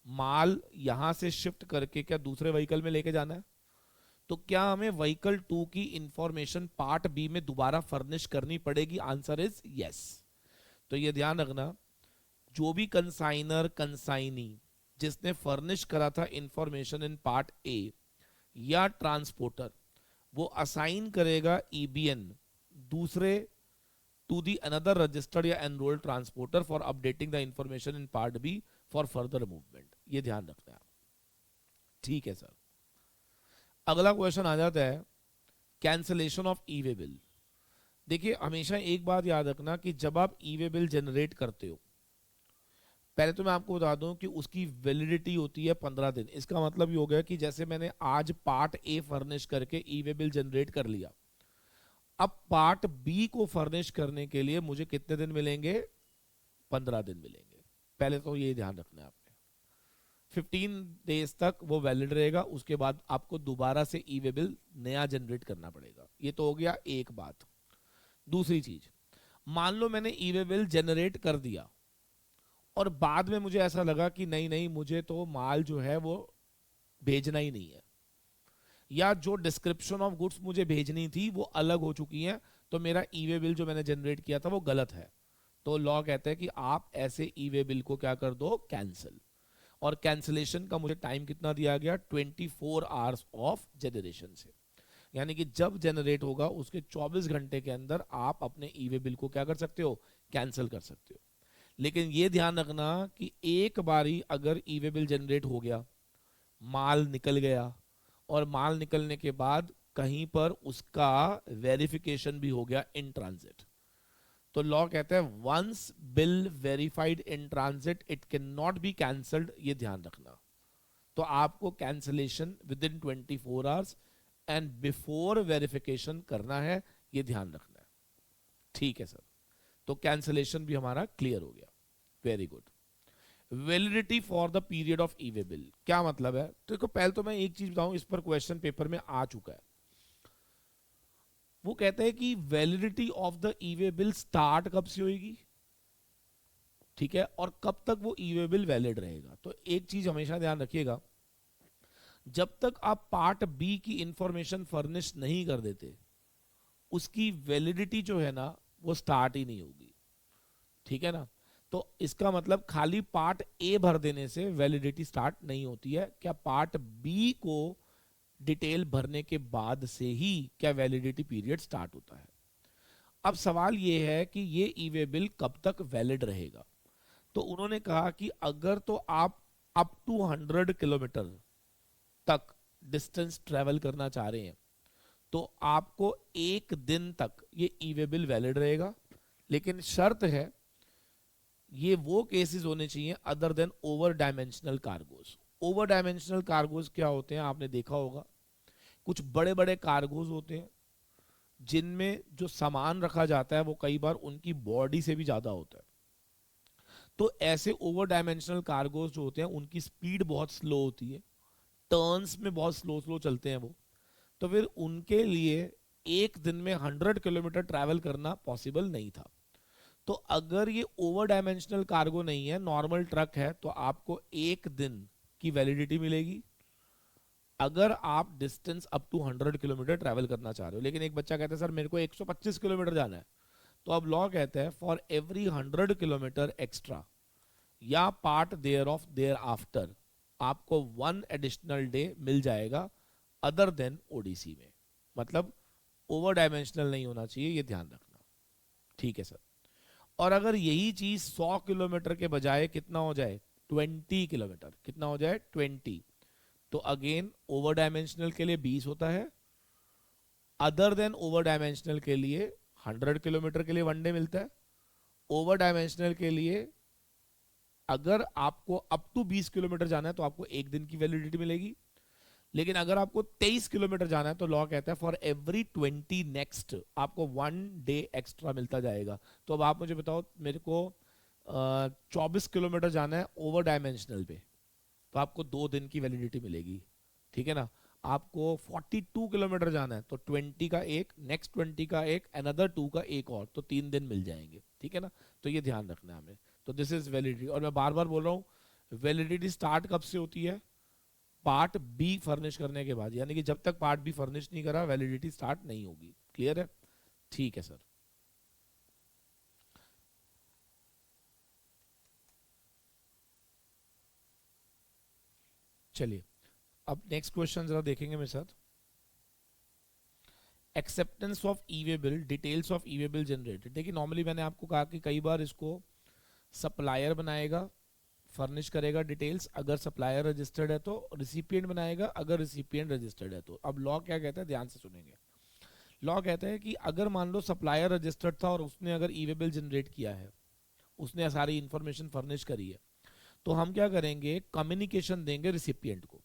माल यहां से शिफ्ट करके क्या दूसरे व्हीकल में लेके जाना है? तो क्या हमें व्हीकल 2 की इंफॉर्मेशन पार्ट बी में दोबारा फर्निश करनी पड़ेगी? Answer is yes. तो ये ध्यान रखना, जो भी कंसाइनर कंसाइनी जिसने फर्निश करा था इंफॉर्मेशन इन पार्ट ए या ट्रांसपोर्टर, वो असाइन करेगा ईबीएन दूसरे टू दी अनदर रजिस्टर्ड या enrolled transporter for updating the information in part B for further movement. ये ध्यान रखना है, ठीक है सर। अगला क्वेश्चन आ जाता है cancellation of e way bill. देखिए हमेशा एक बात याद रखना कि जब आप ई वे बिल जनरेट करते हो, पहले तो मैं आपको बता दूं कि उसकी वैलिडिटी होती है 15 दिन। इसका मतलब ये हो गया कि जैसे मैंने आज पार्ट ए फर्निश करके ई वे बिल जनरेट कर लिया, अब पार्ट बी को फर्निश करने के लिए मुझे कितने दिन मिलेंगे? 15 दिन मिलेंगे। पहले तो ये ध्यान रखना है आपने। 15 डेज तक वो वैलिड रहेगा, उसके बाद आपको दोबारा से ई वे बिल नया जनरेट करना पड़ेगा। ये तो हो गया एक बात। दूसरी चीज, मान लो मैंने ई वे बिल जनरेट कर दिया और बाद में मुझे ऐसा लगा कि नहीं नहीं, मुझे तो माल जो है वो भेजना ही नहीं है, या जो डिस्क्रिप्शन ऑफ गुड्स मुझे भेजनी थी वो अलग हो चुकी है, तो मेरा ई वे बिल जो मैंने जनरेट किया था वो गलत है। तो लॉ कहता है कि आप ऐसे ई वे बिल को क्या कर दो, कैंसिल। और कैंसिलेशन का मुझे टाइम कितना दिया गया, 24 आवर्स ऑफ जनरेशन से, यानी कि जब जनरेट होगा उसके 24 घंटे के अंदर आप अपने ई वे बिल को क्या कर सकते हो, कैंसिल कर सकते हो। लेकिन ये ध्यान रखना कि एक बारी अगर ई वे बिल जनरेट हो गया, माल निकल गया, और माल निकलने के बाद कहीं पर उसका वेरिफिकेशन भी हो गया इन ट्रांजिट, तो लॉ कहता है once bill verified in transit it can not be cancelled, ये ध्यान रखना। तो आपको cancellation within 24 hours and before verification करना है, ये ध्यान रखना है। ठीक है सर, तो कैंसलेशन भी हमारा क्लियर हो गया, very good. Validity for the period of e way bill, क्या मतलब है? तो देखो, पहले तो मैं एक चीज बताऊं, इस पर क्वेश्चन पेपर में आ चुका है। वो कहते हैं कि validity of the E way bill start कब से होगी, ठीक है, और कब तक वो ई वे बिल वैलिड रहेगा। तो एक चीज हमेशा ध्यान रखिएगा, जब तक आप पार्ट बी की इंफॉर्मेशन फर्निश नहीं कर देते, उसकी वैलिडिटी जो है ना वो स्टार्ट ही नहीं होगी, ठीक है ना। तो इसका मतलब खाली पार्ट ए भर देने से वैलिडिटी स्टार्ट नहीं होती है, क्या पार्ट बी को डिटेल भरने के बाद से ही क्या वैलिडिटी पीरियड स्टार्ट होता है। अब सवाल ये है कि ये ई वे बिल कब तक वैलिड रहेगा। तो उन्होंने कहा कि अगर तो आप अप टू 100 किलोमीटर तक डिस्टेंस ट्रेवल करना चाह रहे हैं, तो आपको एक दिन तक ये ई वे बिल वैलिड रहेगा। लेकिन शर्त है, ये वो केसेस होने चाहिए other than over dimensional cargoes. Over dimensional cargoes क्या होते हैं, आपने देखा होगा, कुछ बड़े बड़े कार्गोज होते हैं जिनमें जो सामान रखा जाता है वो कई बार उनकी बॉडी से भी ज्यादा होता है। तो ऐसे ओवर डायमेंशनल कार्गोज जो होते हैं उनकी स्पीड बहुत स्लो होती है, टर्न्स में बहुत स्लो स्लो चलते हैं वो, तो फिर उनके लिए एक दिन में 100 किलोमीटर ट्रैवल करना पॉसिबल नहीं था। तो अगर ये ओवर डायमेंशनल कार्गो नहीं है, नॉर्मल ट्रक है, तो आपको एक दिन की वैलिडिटी मिलेगी अगर आप distance up to 100 kilometer travel करना चाह रहे हो। लेकिन एक बच्चा कहता है सर मेरे को 125 किलोमीटर जाना है, तो अब लॉ कहता है फॉर एवरी 100 किलोमीटर एक्स्ट्रा या part thereof thereafter आपको 1 एडिशनल डे मिल जाएगा अदर देन ओडीसी में। मतलब ओवर डायमेंशनल नहीं होना चाहिए, ये ध्यान रखना, ठीक है सर। और अगर यही चीज 100 किलोमीटर के बजाय कितना हो जाए, 20 किलोमीटर, कितना हो जाए 20, तो अगेन ओवर डायमेंशनल के लिए 20 होता है, अदर देन ओवर डायमेंशनल के लिए 100 किलोमीटर के लिए 1 डे मिलता है। ओवर डायमेंशनल के लिए अगर आपको अप टू 20 किलोमीटर जाना है तो आपको एक दिन की वैलिडिटी मिलेगी। लेकिन अगर आपको 23 किलोमीटर जाना है तो लॉ कहता है फॉर एवरी 20 नेक्स्ट आपको 1 डे एक्स्ट्रा मिलता जाएगा। तो अब आप मुझे बताओ, मेरे को 24 किलोमीटर जाना है ओवर डायमेंशनल पे, तो आपको 2 दिन की वैलिडिटी मिलेगी, ठीक है ना। आपको 42 किलोमीटर जाना है तो 20 का एक, नेक्स्ट 20 का एक, अनदर 2 का एक और, तो 3 दिन मिल जाएंगे, ठीक है ना। तो ये ध्यान रखना है हमें। तो दिस इज वैलिडिटी, और मैं बार बार बोल रहा हूँ वैलिडिटी स्टार्ट कब से होती है, पार्ट बी फर्निश करने के बाद, यानी कि जब तक पार्ट बी फर्निश नहीं करा वैलिडिटी स्टार्ट नहीं होगी। क्लियर है, ठीक है सर। चलिए अब नेक्स्ट क्वेश्चन जरा देखेंगे मेरे साथ। Acceptance of e way bill, details of e way bill generated. देखिए नॉर्मली मैंने आपको कहा कि कई बार इसको सप्लायर बनाएगा, फर्निश करेगा डिटेल्स अगर सप्लायर रजिस्टर्ड है तो, रिसिपिएंट बनाएगा अगर रिसिपिएंट रजिस्टर्ड है तो। अब लॉ क्या कहता है, ध्यान से सुनेंगे। लॉ कहता है कि अगर मान लो सप्लायर रजिस्टर्ड था और उसने अगर ई वे बिल जनरेट किया है, उसने सारी इंफॉर्मेशन फर्निश करी है, तो हम क्या करेंगे, कम्युनिकेशन देंगे रिसिपिएंट को।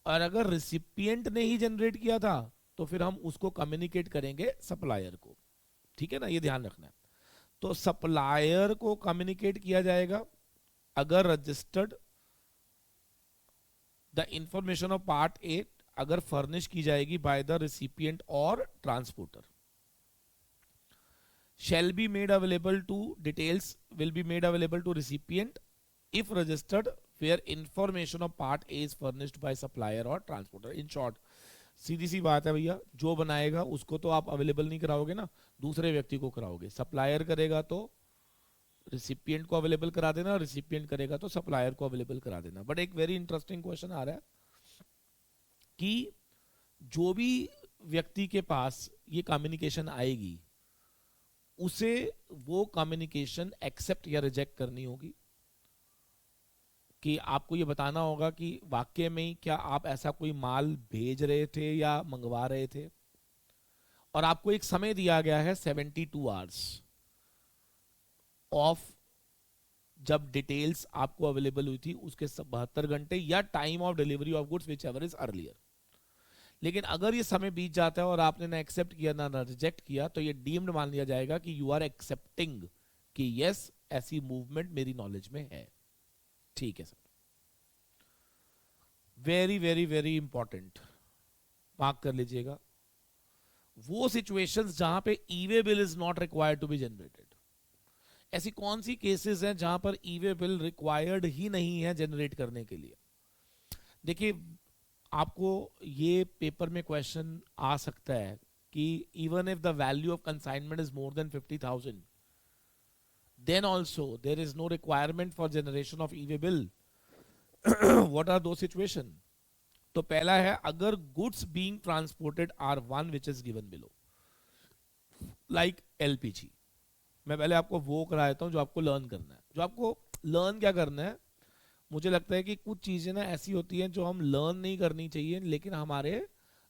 और अगर रिसिपिएंट ने ही जनरेट किया था तो फिर हम उसको कम्युनिकेट करेंगे सप्लायर को, ठीक है ना, ये ध्यान रखना है। तो सप्लायर को कम्युनिकेट किया जाएगा अगर registered the information of part A अगर फर्निश की जाएगी बाय द रिसिपिएंट और transporter, shall be made available to details will be made available to recipient if registered where information of part A is furnished by supplier or transporter. In short, सीधी सी बात है भैया, जो बनाएगा उसको तो आप available नहीं कराओगे ना, दूसरे व्यक्ति को कराओगे. सप्लायर करेगा तो रिसिपिएंट को अवेलेबल करा देना, रिसिपिएंट करेगा तो सप्लायर को अवेलेबल करा देना. बट एक वेरी इंटरेस्टिंग क्वेश्चन आ रहा है कि जो भी व्यक्ति के पास ये कम्युनिकेशन आएगी उसे वो कम्युनिकेशन एक्सेप्ट या रिजेक्ट करनी होगी, कि आपको ये बताना होगा कि वाकई में क्या आप ऐसा कोई माल भेज रहे थे या मंगवा रहे थे, और आपको एक समय दिया गया है 72 आवर्स ऑफ जब डिटेल्स आपको अवेलेबल हुई थी उसके 72 घंटे या time of delivery of goods which ever is earlier. लेकिन अगर ये समय बीत जाता है और आपने ना एक्सेप्ट किया ना रिजेक्ट किया तो ये डीम्ड मान लिया जाएगा कि यू आर एक्सेप्टिंग कि यस ऐसी मूवमेंट मेरी नॉलेज में है. ठीक है sir, very very very important, mark कर लीजिएगा. वो सिचुएशंस जहां पे e way bill is not required to be generated. ऐसी कौन सी केसेस हैं जहां पर ई वे बिल रिक्वायर्ड ही नहीं है जनरेट करने के लिए. देखिए, आपको ये पेपर में क्वेश्चन आ सकता है कि even if the value of consignment is more than 50,000 then also there is no requirement for generation of e way bill. What are दो सिचुएशन? तो पहला है अगर goods being transported are one which is given below, like LPG. मैं पहले आपको वो करा देता हूं जो आपको लर्न करना है. जो आपको लर्न क्या करना है, मुझे लगता है कि कुछ चीजें ना ऐसी होती हैं जो हम लर्न नहीं करनी चाहिए लेकिन हमारे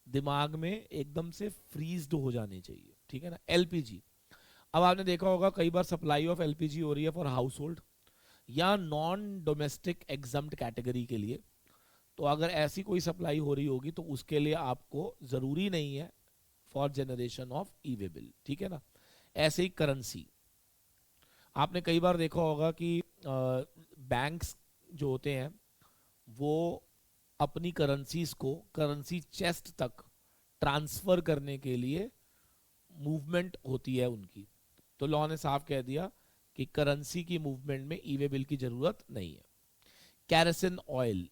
दिमाग में एकदम से फ्रीज्ड हो जानी चाहिए. ठीक है ना. एलपीजी, अब आपने देखा होगा कई बार सप्लाई ऑफ एलपीजी हो रही है फॉर हाउस होल्ड या नॉन डोमेस्टिक एग्जम्प्ट कैटेगरी के लिए. तो अगर ऐसी कोई सप्लाई हो रही होगी तो उसके लिए आपको जरूरी नहीं है for generation of e way bill. ठीक है ना. ऐसे ही करेंसी, आपने कई बार देखा होगा कि बैंक्स जो होते हैं वो अपनी करेंसीज को करेंसी चेस्ट तक ट्रांसफर करने के लिए मूवमेंट होती है उनकी. तो लॉ ने साफ कह दिया कि करेंसी की मूवमेंट में ई वे बिल की जरूरत नहीं है. Kerosene oil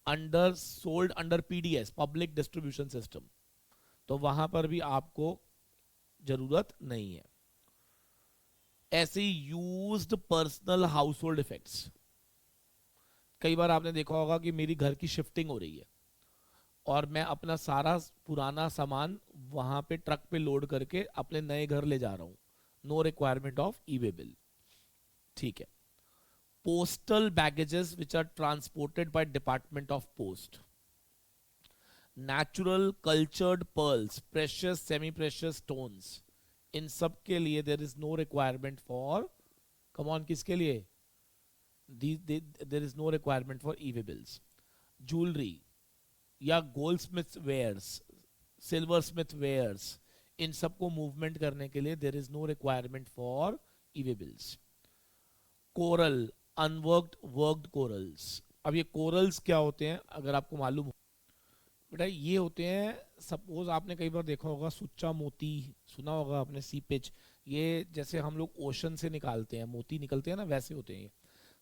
under sold under PDS public distribution system, तो वहां पर भी आपको जरूरत नहीं है. ऐसे used personal house hold effects, कई बार आपने देखा होगा कि मेरी घर की शिफ्टिंग हो रही है और मैं अपना सारा पुराना सामान वहां पे ट्रक पे लोड करके अपने नए घर ले जा रहा हूं. No requirement of e way bill. ठीक है. Postal baggages which are transported by department of post, natural cultured pearls, precious semi precious stones, इन सब के लिए there is no requirement for, come on, किसके लिए? There is no requirement for e way bills. Jewellery या gold smith wares, silver smith wares, इन सबको movement करने के लिए there is no requirement for e way bills. Coral, unworked worked corals. अब ये कोरल्स क्या होते हैं अगर आपको मालूम हो बेटा, ये होते हैं, सपोज आपने कई बार देखा होगा सुच्चा मोती, सुना होगा आपने, सीपेज, ये जैसे हम लोग ओशन से निकालते हैं मोती निकलते हैं ना, वैसे होते हैं ये.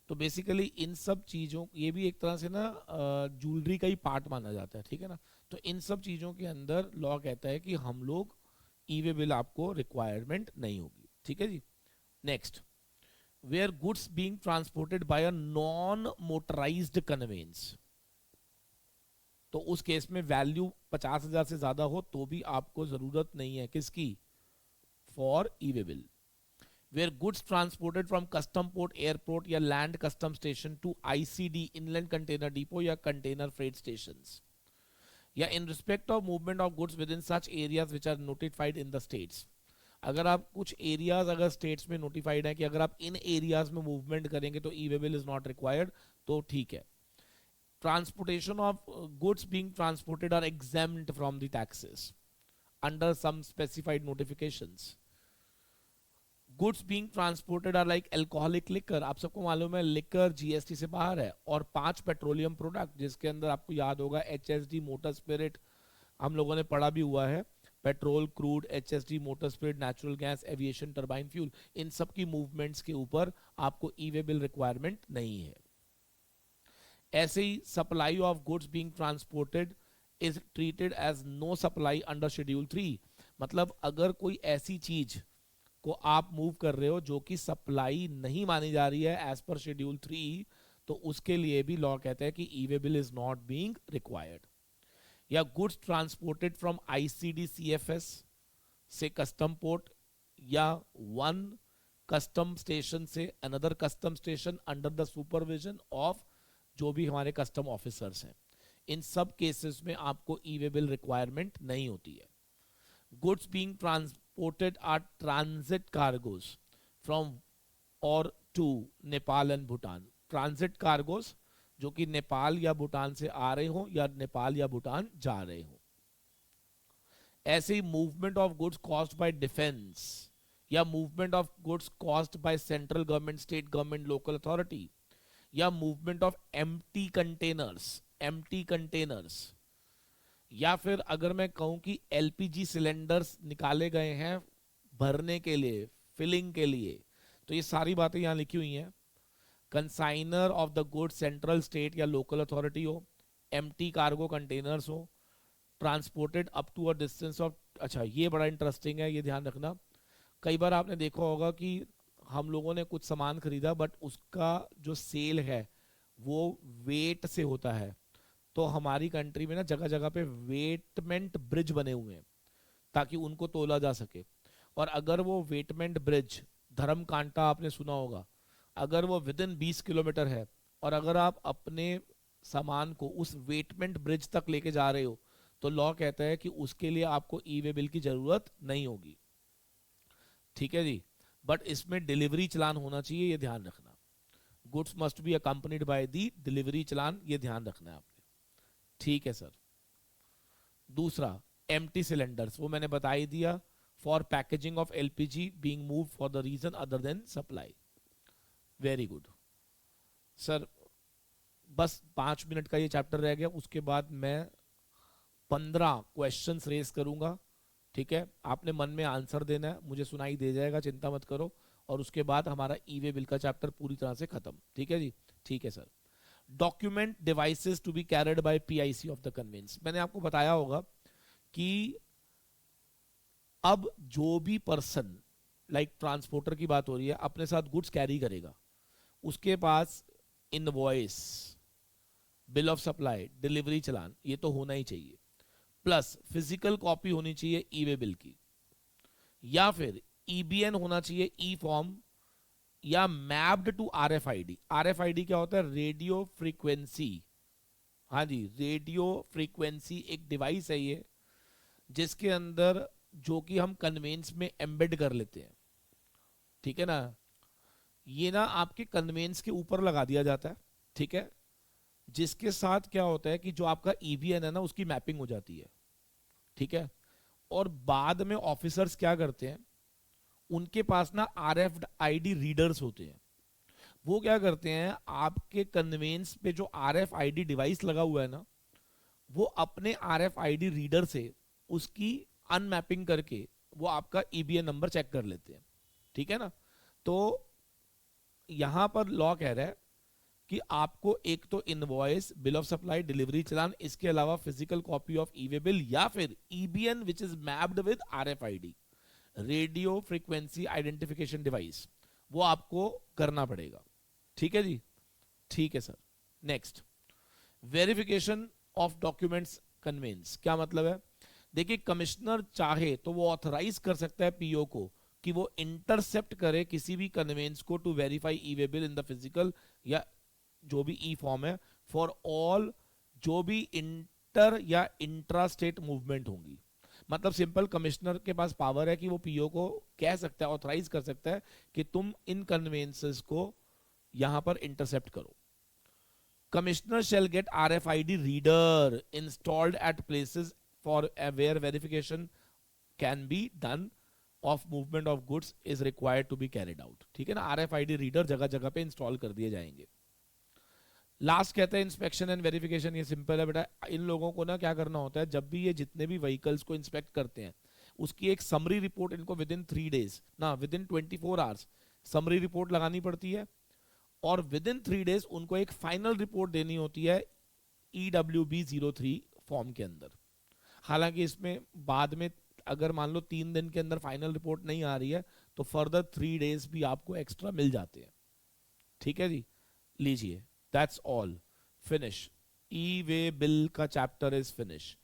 तो बेसिकली इन सब चीज़ों, ये भी एक तरह से ना ज्वेलरी का ही पार्ट माना जाता है. ठीक है ना. तो इन सब चीज़ों के अंदर लॉ कहता है कि हम लोग ई वे बिल आपको रिक्वायरमेंट नहीं होगी. ठीक है जी. Next, where goods being transported by a non motorized conveyance, तो उस केस में वैल्यू 50,000 से ज्यादा हो तो भी आपको जरूरत नहीं है किसकी? For e way bill. Where goods transported from custom port, airport या land custom station to ICD, inland container depot या कंटेनर फ्रेट स्टेशंस, या in respect of movement of goods within such areas which are notified in the states. अगर आप कुछ areas अगर states में notified है कि अगर आप इन एरियाज में मूवमेंट करेंगे तो e way bill is not required, तो ठीक है. Transportation of goods being transported are exempt from the taxes under some specified notifications. Goods being transported are like alcoholic liquor, आप सबको मालूम है लिकर जीएसटी से बाहर है, और 5 पेट्रोलियम प्रोडक्ट जिसके अंदर आपको याद होगा एचएसडी, मोटर स्पिरिट, हम लोगों ने पढ़ा भी हुआ है, petrol, crude, HSD, motor spirit, natural gas, aviation, turbine fuel, इन सब की मूवमेंट्स के ऊपर आपको ई वे बिल रिक्वायरमेंट नहीं है। ऐसे ही supply of goods being transported is treated as no supply under schedule 3, मतलब अगर कोई ऐसी चीज को आप मूव कर रहे हो जो कि सप्लाई नहीं मानी जा रही है एज पर शेड्यूल 3, तो उसके लिए भी लॉ कहता है कि e way bill is not being required. या goods transported from ICD CFS से कस्टम पोर्ट या वन कस्टम स्टेशन से another custom station under the supervision of जो भी हमारे कस्टम ऑफिसर्स हैं, इन सब केसेस में आपको ई वे बिल रिक्वायरमेंट नहीं होती है। Goods being transported are transit cargoes from और to Nepal and Bhutan, transit cargoes जो कि नेपाल या भूटान से आ रहे हो या नेपाल या भूटान जा रहे हो। ऐसे ही movement of goods caused by defence या movement of goods caused by central government, state government, local authority, या मूवमेंट ऑफ एम्प्टी कंटेनर्स, या फिर अगर मैं कहूं कि एलपीजी सिलेंडर्स निकाले गए हैं भरने के लिए, फिलिंग के लिए, तो ये सारी बातें यहां लिखी हुई हैं। Consignor of the goods central, state या लोकल अथॉरिटी हो, एम्प्टी कार्गो कंटेनर्स हो, transported up to a distance of, अच्छा ये बड़ा इंटरेस्टिंग है, ये ध्यान रखना। कई बार आपने देखा होगा कि हम लोगों ने कुछ सामान खरीदा बट उसका जो सेल है वो वेट से होता है, तो हमारी कंट्री में ना जगह जगह पे वेटमेंट ब्रिज बने हुए हैं ताकि उनको तोला जा सके। और अगर वो वेटमेंट ब्रिज, धर्म कांटा आपने सुना होगा, अगर वो विद इन 20 किलोमीटर है और अगर आप अपने सामान को उस वेटमेंट ब्रिज तक लेके जा रहे हो, तो लॉ कहता है कि उसके लिए आपको ई वे बिल की जरूरत नहीं होगी। ठीक है जी, बट इसमें डिलीवरी चलान होना चाहिए, ये ध्यान रखना। Goods must be accompanied by the delivery challan, ये ध्यान रखना है आपने। ठीक है सर। दूसरा एम्प्टी सिलेंडर्स, वो मैंने बता ही दिया, for packaging of LPG being move for the reason other than supply. Very good sir, बस 5 मिनट का ये चैप्टर रह गया, उसके बाद मैं 15 क्वेश्चंस रेस करूंगा। ठीक है, आपने मन में आंसर देना है, मुझे सुनाई दे जाएगा, चिंता मत करो, और उसके बाद हमारा ई वे बिल का चैप्टर पूरी तरह से खत्म। ठीक है जी, ठीक है sir. Document devices to be carried by PIC of the conveyance, मैंने आपको बताया होगा कि अब जो भी पर्सन, लाइक ट्रांसपोर्टर की बात हो रही है, अपने साथ गुड्स कैरी करेगा, उसके पास invoice, bill of supply, delivery challan, ये तो होना ही चाहिए, प्लस फिजिकल कॉपी होनी चाहिए ई वे बिल की, या फिर ईबीएन होना चाहिए, ई फॉर्म, या मैप्ड टू आरएफआईडी। आरएफआईडी क्या होता है? रेडियो फ्रीक्वेंसी, हाँ जी, रेडियो फ्रीक्वेंसी एक डिवाइस है ये, जिसके अंदर जो कि हम कन्वेंस में एम्बेड कर लेते हैं। ठीक है ना, ये ना आपके कन्वेंस के ऊपर लगा दिया जाता है। ठीक है, जिसके साथ क्या होता है कि जो आपका ईवीएन है ना, उसकी मैपिंग हो जाती है। ठीक है, और बाद में ऑफिसर्स क्या करते हैं, उनके पास ना आरएफआईडी रीडर्स होते हैं। वो क्या करते हैं, आपके कन्वेंस पे जो आरएफआईडी डिवाइस लगा हुआ है ना, वो अपने आरएफआईडी रीडर से उसकी अनमैपिंग करके वो आपका ईबीएन नंबर चेक कर लेते हैं। ठीक है ना, तो यहां पर लॉ कह रहा है कि आपको एक तो invoice, bill of supply, delivery challan, इसके अलावा physical copy of e way bill, या फिर EBN which is mapped with RFID, radio frequency identification device, वो आपको करना पड़ेगा। ठीक है जी, ठीक है sir. Next, verification of documents conveyance, क्या मतलब है? देखिए, कमिश्नर चाहे तो वो ऑथराइज कर सकता है पीओ को कि वो इंटरसेप्ट करे किसी भी कन्वेंस को to verify e way bill in the physical या जो भी ई फॉर्म है, फॉर ऑल जो भी इंटर या इंट्रा स्टेट मूवमेंट होंगी। मतलब सिंपल, कमिश्नर के पास पावर है कि वो पीओ को कह सकता है, ऑथराइज कर सकता है कि तुम इन कन्वेंसेस को यहां पर इंटरसेप्ट करो। Commissioner shall get RFID reader installed at places for where verification can be done of movement of goods is required to be carried out. ठीक है ना, RFID रीडर जगह जगह पे इंस्टॉल कर दिए जाएंगे। लास्ट कहते हैं इंस्पेक्शन एंड वेरिफिकेशन। ये सिंपल है बेटा, इन लोगों को ना क्या करना होता है, जब भी ये जितने भी व्हीकल्स को इंस्पेक्ट करते हैं उसकी एक समरी रिपोर्ट इनको विद इन 3 डेज ना with in 24 hours summary report लगानी पड़ती है, और विद इन 3 डेज उनको एक फाइनल रिपोर्ट देनी होती है EWB03 फॉर्म के अंदर। हालांकि इसमें बाद में अगर मान लो 3 दिन के अंदर फाइनल रिपोर्ट नहीं आ रही है तो फर्दर 3 डेज भी आपको एक्स्ट्रा मिल जाते हैं। ठीक है जी, लीजिए, that's all, finish. E way bill का chapter is finish.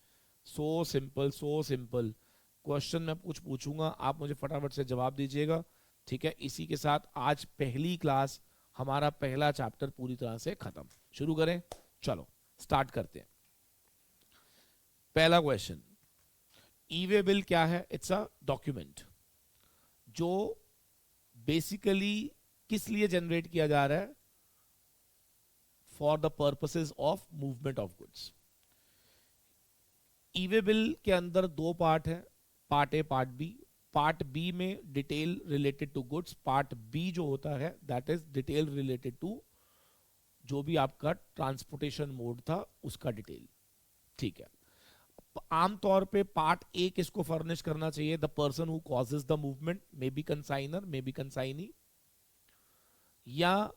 So simple, so simple. Question मैं कुछ पूछूंगा, आप मुझे फटाफट से जवाब दीजिएगा। ठीक है, इसी के साथ आज पहली क्लास, हमारा पहला चैप्टर पूरी तरह से खत्म। शुरू करें, चलो स्टार्ट करते हैं। पहला क्वेश्चन, ई वे बिल क्या है? इट्स अ डॉक्यूमेंट जो बेसिकली किस लिए जनरेट किया जा रहा है? For the purposes of movement of goods. E way bill के अंदर 2 पार्ट है, part A part B. Part B में detail related to goods, part B जो होता है that is detail related to जो भी आपका ट्रांसपोर्टेशन मोड था उसका डिटेल। ठीक है, आमतौर पे पार्ट ए किसको फर्निश करना चाहिए? The person who causes the movement, may be consignor, may be consignee, या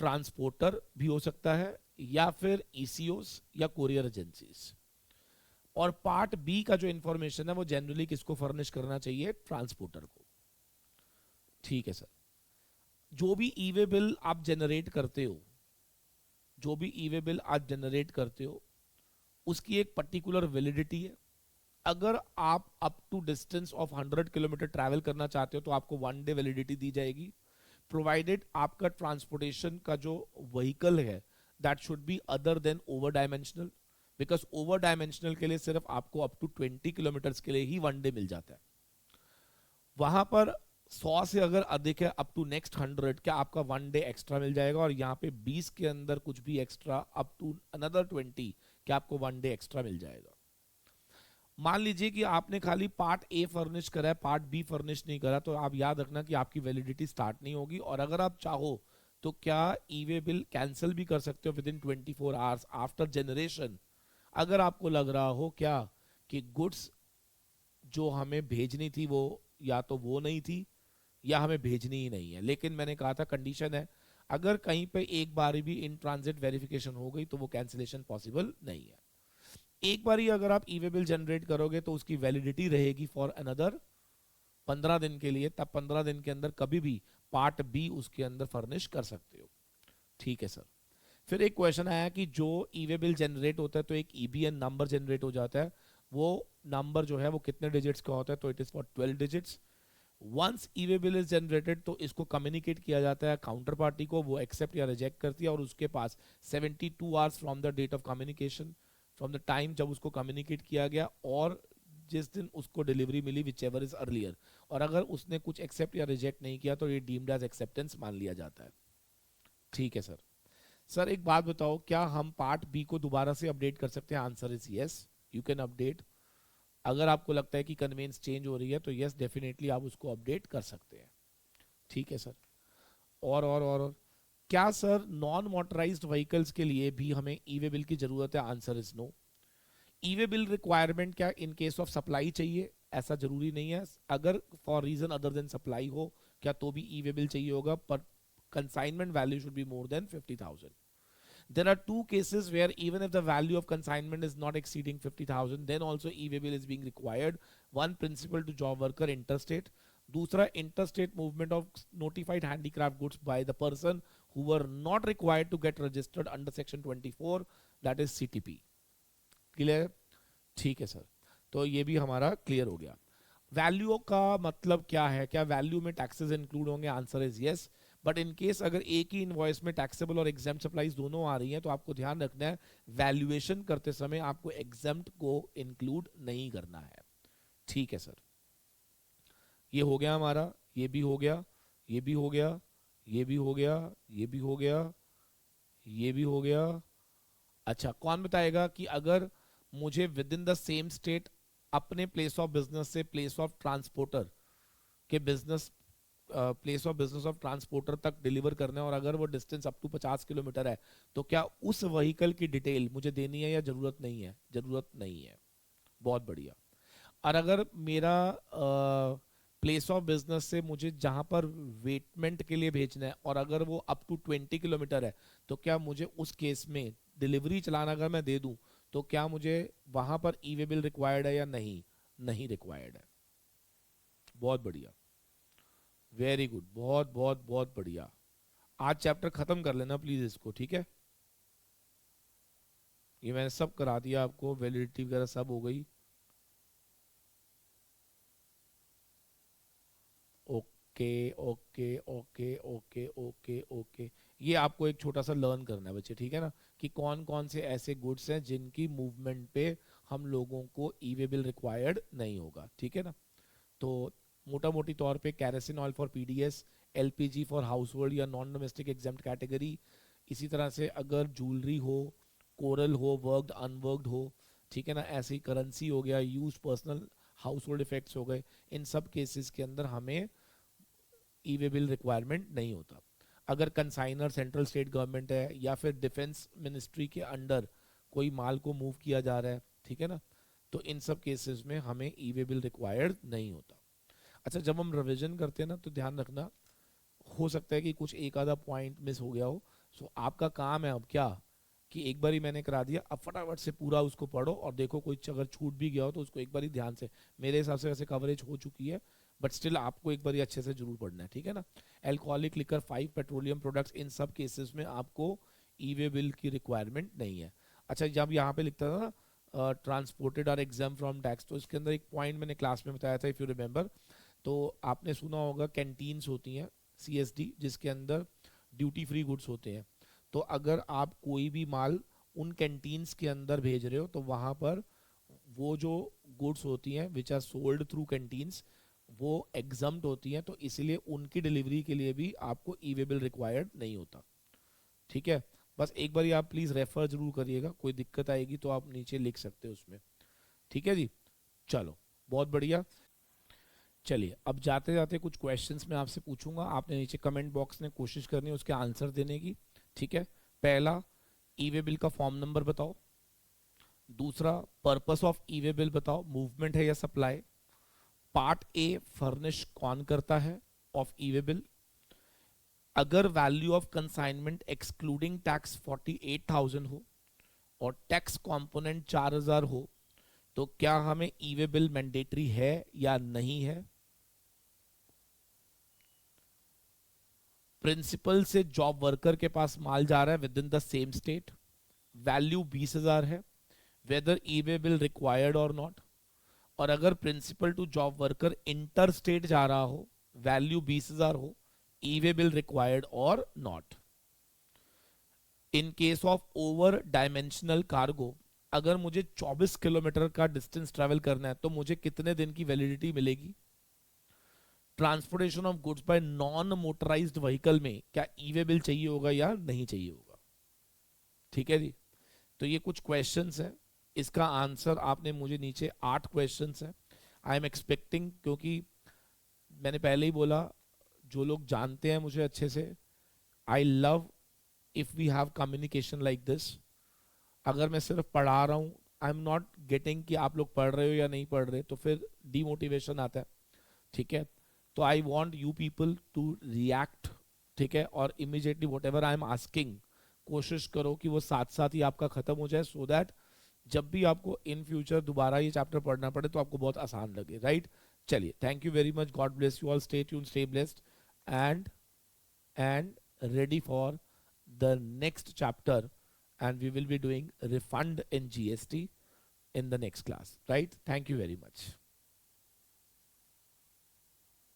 ट्रांसपोर्टर भी हो सकता है, या फिर ईसीओस या कोरियर एजेंसीज। और पार्ट बी का जो इंफॉर्मेशन है वो जनरली किसको फर्निश करना चाहिए? ट्रांसपोर्टर को। ठीक है सर, जो भी ई वे बिल आप जनरेट करते हो, जो भी ई वे बिल आप जनरेट करते हो उसकी एक पर्टिकुलर वैलिडिटी है। अगर आप up to distance of 100 kilometer travel करना चाहते हो तो आपको 1 डे वैलिडिटी दी जाएगी, प्रोवाइडेड आपका ट्रांसपोर्टेशन का जो व्हीकल है that should be other than over dimensional, because over dimensional के लिए सिर्फ आपको अप टू 20 किलोमीटर के लिए ही 1 डे मिल जाता है। वहां पर 100 से अगर अधिक है अप टू नेक्स्ट 100 क्या आपका 1 डे एक्स्ट्रा मिल जाएगा, और यहाँ पे 20 के अंदर कुछ भी एक्स्ट्रा अप टू अनदर 20 क्या आपको 1 डे एक्स्ट्रा मिल जाएगा। मान लीजिए कि आपने खाली पार्ट ए फर्निश करा है, पार्ट बी फर्निश नहीं करा, तो आप याद रखना कि आपकी वैलिडिटी स्टार्ट नहीं होगी। और अगर आप चाहो तो क्या ई वे बिल कैंसिल भी कर सकते हो with in 24 hours after generation, अगर आपको लग रहा हो क्या कि गुड्स जो हमें भेजनी थी वो या तो वो नहीं थी या हमें भेजनी ही नहीं है। लेकिन मैंने कहा था कंडीशन है, अगर कहीं पे एक बार भी इन ट्रांजिट वेरिफिकेशन हो गई तो वो कैंसिलेशन पॉसिबल नहीं है। एक बार ही अगर आप ई वे बिल जनरेट करोगे तो उसकी वैलिडिटी रहेगी फॉर अनदर 15 दिन के लिए, तब 15 दिन के अंदर कभी भी पार्ट बी उसके अंदर फर्निश कर सकते हो। ठीक है सर। फिर एक क्वेश्चन आया कि जो ई वे बिल जनरेट होता है तो एक EBN नंबर जनरेट हो जाता है, वो नंबर जो है वो कितने डिजिट्स का होता है? तो it is for 12 digits. Once e way bill is generated तो इसको कम्युनिकेट किया जाता है काउंटर पार्टी को, वो एक्सेप्ट या रिजेक्ट करती है, और उसके पास 72 hours from the date of communication, from the time जब उसको कम्युनिकेट किया गया और जिस दिन उसको डिलीवरी मिली, विच एवर इज अर्लियर। और अगर उसने कुछ एक्सेप्ट या रिजेक्ट नहीं किया तो ये डीम्ड एज एक्सेप्टेंस मान लिया जाता है। ठीक है सर। सर एक बात बताओ, क्या हम पार्ट बी को दोबारा से अपडेट कर सकते हैं? Answer is yes, you can update. अगर आपको लगता है कि कन्वेंस चेंज हो रही है तो यस डेफिनेटली आप उसको अपडेट कर सकते हैं। ठीक है सर। और क्या सर नॉन मोटराइज्ड व्हीकल्स के लिए भी हमें ई वे बिल की जरूरत है? Answer is no. E way bill requirement क्या इन केस ऑफ सप्लाई चाहिए? ऐसा जरूरी नहीं है। अगर for reason other than supply हो क्या तो भी ई वे बिल चाहिए होगा, पर consignment value should be more than 50,000. There are 2 cases where even if the value of consignment is not exceeding 50,000, then also e-way bill is being required. One, principal to job worker interstate. दूसरा, interstate movement of notified handicraft goods by the person who were not required to get registered under section 24, that is CTP. Clear? ठीक है sir, तो ये भी हमारा clear हो गया। Value का मतलब क्या है? क्या वैल्यू में टैक्सेस इंक्लूड होंगे? Answer is yes. But in case अगर एक ही इनवॉइस में टैक्सेबल और एग्जाम्प्ट सप्लाईज दोनों आ रही हैं तो आपको ध्यान रखना है वैल्यूएशन करते समय आपको एग्जाम्प्ट को इंक्लूड नहीं करना है। ठीक है सर, ये हो गया हमारा, ये भी हो गया, ये भी हो गया, ये भी हो गया, ये भी हो गया, ये भी हो गया। अच्छा, कौन बताएगा कि अगर मुझे with in the same state अपने प्लेस ऑफ बिजनेस से प्लेस ऑफ ट्रांसपोर्टर कि business place of business of transporter तक डिलीवर करना है और अगर वो डिस्टेंस अप टू 50 किलोमीटर है तो क्या उस व्हीकल की डिटेल मुझे देनी है या जरूरत नहीं है? जरूरत नहीं है। बहुत बढ़िया। और अगर मेरा प्लेस ऑफ बिजनेस से मुझे जहां पर वेटमेंट के लिए भेजना है और अगर वो अप टू 20 किलोमीटर है तो क्या मुझे उस केस में डिलीवरी चलाना अगर मैं दे दूं तो क्या मुझे वहां पर ई वे बिल रिक्वायर्ड है या नहीं? नहीं रिक्वायर्ड है। बहुत बढ़िया। Very good. बहुत बहुत बहुत बढ़िया। आज चैप्टर खत्म कर लेना प्लीज इसको, ठीक है? ये मैंने सब करा दिया आपको, वैलिडिटी वगैरह सब हो गई। Okay okay okay okay okay okay. ये आपको एक छोटा सा लर्न करना है बच्चे, ठीक है ना, कि कौन कौन से ऐसे गुड्स हैं जिनकी मूवमेंट पे हम लोगों को ई वे बिल रिक्वायर्ड नहीं होगा, ठीक है ना? तो मोटा मोटी तौर पे kerosene oil for PDS, LPG for house hold या नॉन डोमेस्टिक एग्जाम्प्ट कैटेगरी। इसी तरह से अगर ज्वेलरी हो, कोरल हो, वर्कड अनवर्कड हो, ठीक है ना, ऐसी करेंसी हो गया, use personal house hold effects हो गए, इन सब केसेस के अंदर हमें ई वे बिल रिक्वायरमेंट नहीं होता। अगर कंसाइनर सेंट्रल स्टेट गवर्नमेंट है या फिर डिफेंस मिनिस्ट्री के अंडर कोई माल को मूव किया जा रहा है, ठीक है ना, तो इन सब केसेस में हमें ई वे बिल रिक्वायर्ड नहीं होता। अच्छा, जब हम रिवीजन करते हैं ना तो ध्यान रखना, हो सकता है कि कुछ एक आधा पॉइंट मिस हो गया हो। सो आपका काम है अब क्या, कि एक बार ही मैंने करा दिया, अब फटाफट से पूरा उसको पढ़ो और देखो कोई अगर छूट भी गया हो तो उसको एक बार ही ध्यान से, मेरे हिसाब से वैसे कवरेज हो चुकी है बट स्टिल आपको एक बार अच्छे से जरूर पढ़ना है, ठीक है ना? एल्कोहलिक लिकर, 5 पेट्रोलियम प्रोडक्ट्स, इन सब केसेस में आपको ई वे बिल की रिक्वायरमेंट नहीं है। अच्छा, जब यहाँ पे लिखता था ना ट्रांसपोर्टेड और एग्जाम फ्रॉम टैक्स, तो इसके अंदर एक पॉइंट मैंने क्लास में बताया था, इफ यू रिमेंबर, तो आपने सुना होगा कैंटीन्स होती हैं, सीएसडी, जिसके अंदर ड्यूटी फ्री गुड्स होते हैं। तो अगर आप कोई भी माल उन कैंटीन्स के अंदर भेज रहे हो तो वहाँ पर वो जो गुड्स होती हैं which are sold through canteens, वो एग्जम्प्ट होती हैं, तो इसीलिए उनकी डिलीवरी के लिए भी आपको ई वे बिल रिक्वायर्ड नहीं होता, ठीक है? बस एक बार आप प्लीज रेफर जरूर करिएगा, कोई दिक्कत आएगी तो आप नीचे लिख सकते हो उसमें, ठीक है जी? चलो, बहुत बढ़िया। चलिए, अब जाते जाते कुछ क्वेश्चंस मैं आपसे पूछूंगा, आपने नीचे कमेंट बॉक्स में कोशिश करनी है उसके आंसर देने की, ठीक है? पहला, ई वे बिल का फॉर्म नंबर बताओ। दूसरा, purpose of e way bill बताओ, मूवमेंट है या सप्लाई। पार्ट ए फर्निश कौन करता है ऑफ ई वे बिल। अगर value of consignment excluding tax 48,000 हो और टैक्स कंपोनेंट 4,000 हो तो क्या हमें ई वे बिल मैंडेटरी है या नहीं है। प्रिंसिपल से जॉब वर्कर के पास माल जा रहा है within the same state, value 20,000 है, whether e way bill required और नॉट। और अगर principal to job worker interstate जा रहा हो, वैल्यू 20,000 हो, ई वे बिल रिक्वायर्ड और not. In case of over dimensional cargo, अगर मुझे 24 किलोमीटर का डिस्टेंस ट्रेवल करना है तो मुझे कितने दिन की वैलिडिटी मिलेगी। Transportation of goods by non motorised vehicle में क्या ई वे बिल चाहिए होगा या नहीं चाहिए होगा, ठीक है जी? तो ये कुछ क्वेश्चंस हैं, इसका आंसर आपने मुझे नीचे 8 क्वेश्चंस हैं। आई एम एक्सपेक्टिंग, क्योंकि मैंने पहले ही बोला, जो लोग जानते हैं मुझे अच्छे से, I love if we have communication like this. अगर मैं सिर्फ पढ़ा रहा हूँ, आई एम नॉट गेटिंग कि आप लोग पढ़ रहे हो या नहीं पढ़ रहे, तो फिर डीमोटिवेशन आता है, ठीक है? तो I want you people to react, ठीक है? और immediately whatever I am asking, कोशिश करो कि वो साथ साथ ही आपका खत्म हो जाए, सो दैट जब भी आपको इन फ्यूचर दोबारा ये चैप्टर पढ़ना पड़े तो आपको बहुत आसान लगे, राइट? चलिए, thank you very much, God bless you all, stay tuned, stay blessed, and and ready for the next chapter, and we will be doing refund in GST in the next class, right? Thank you very much.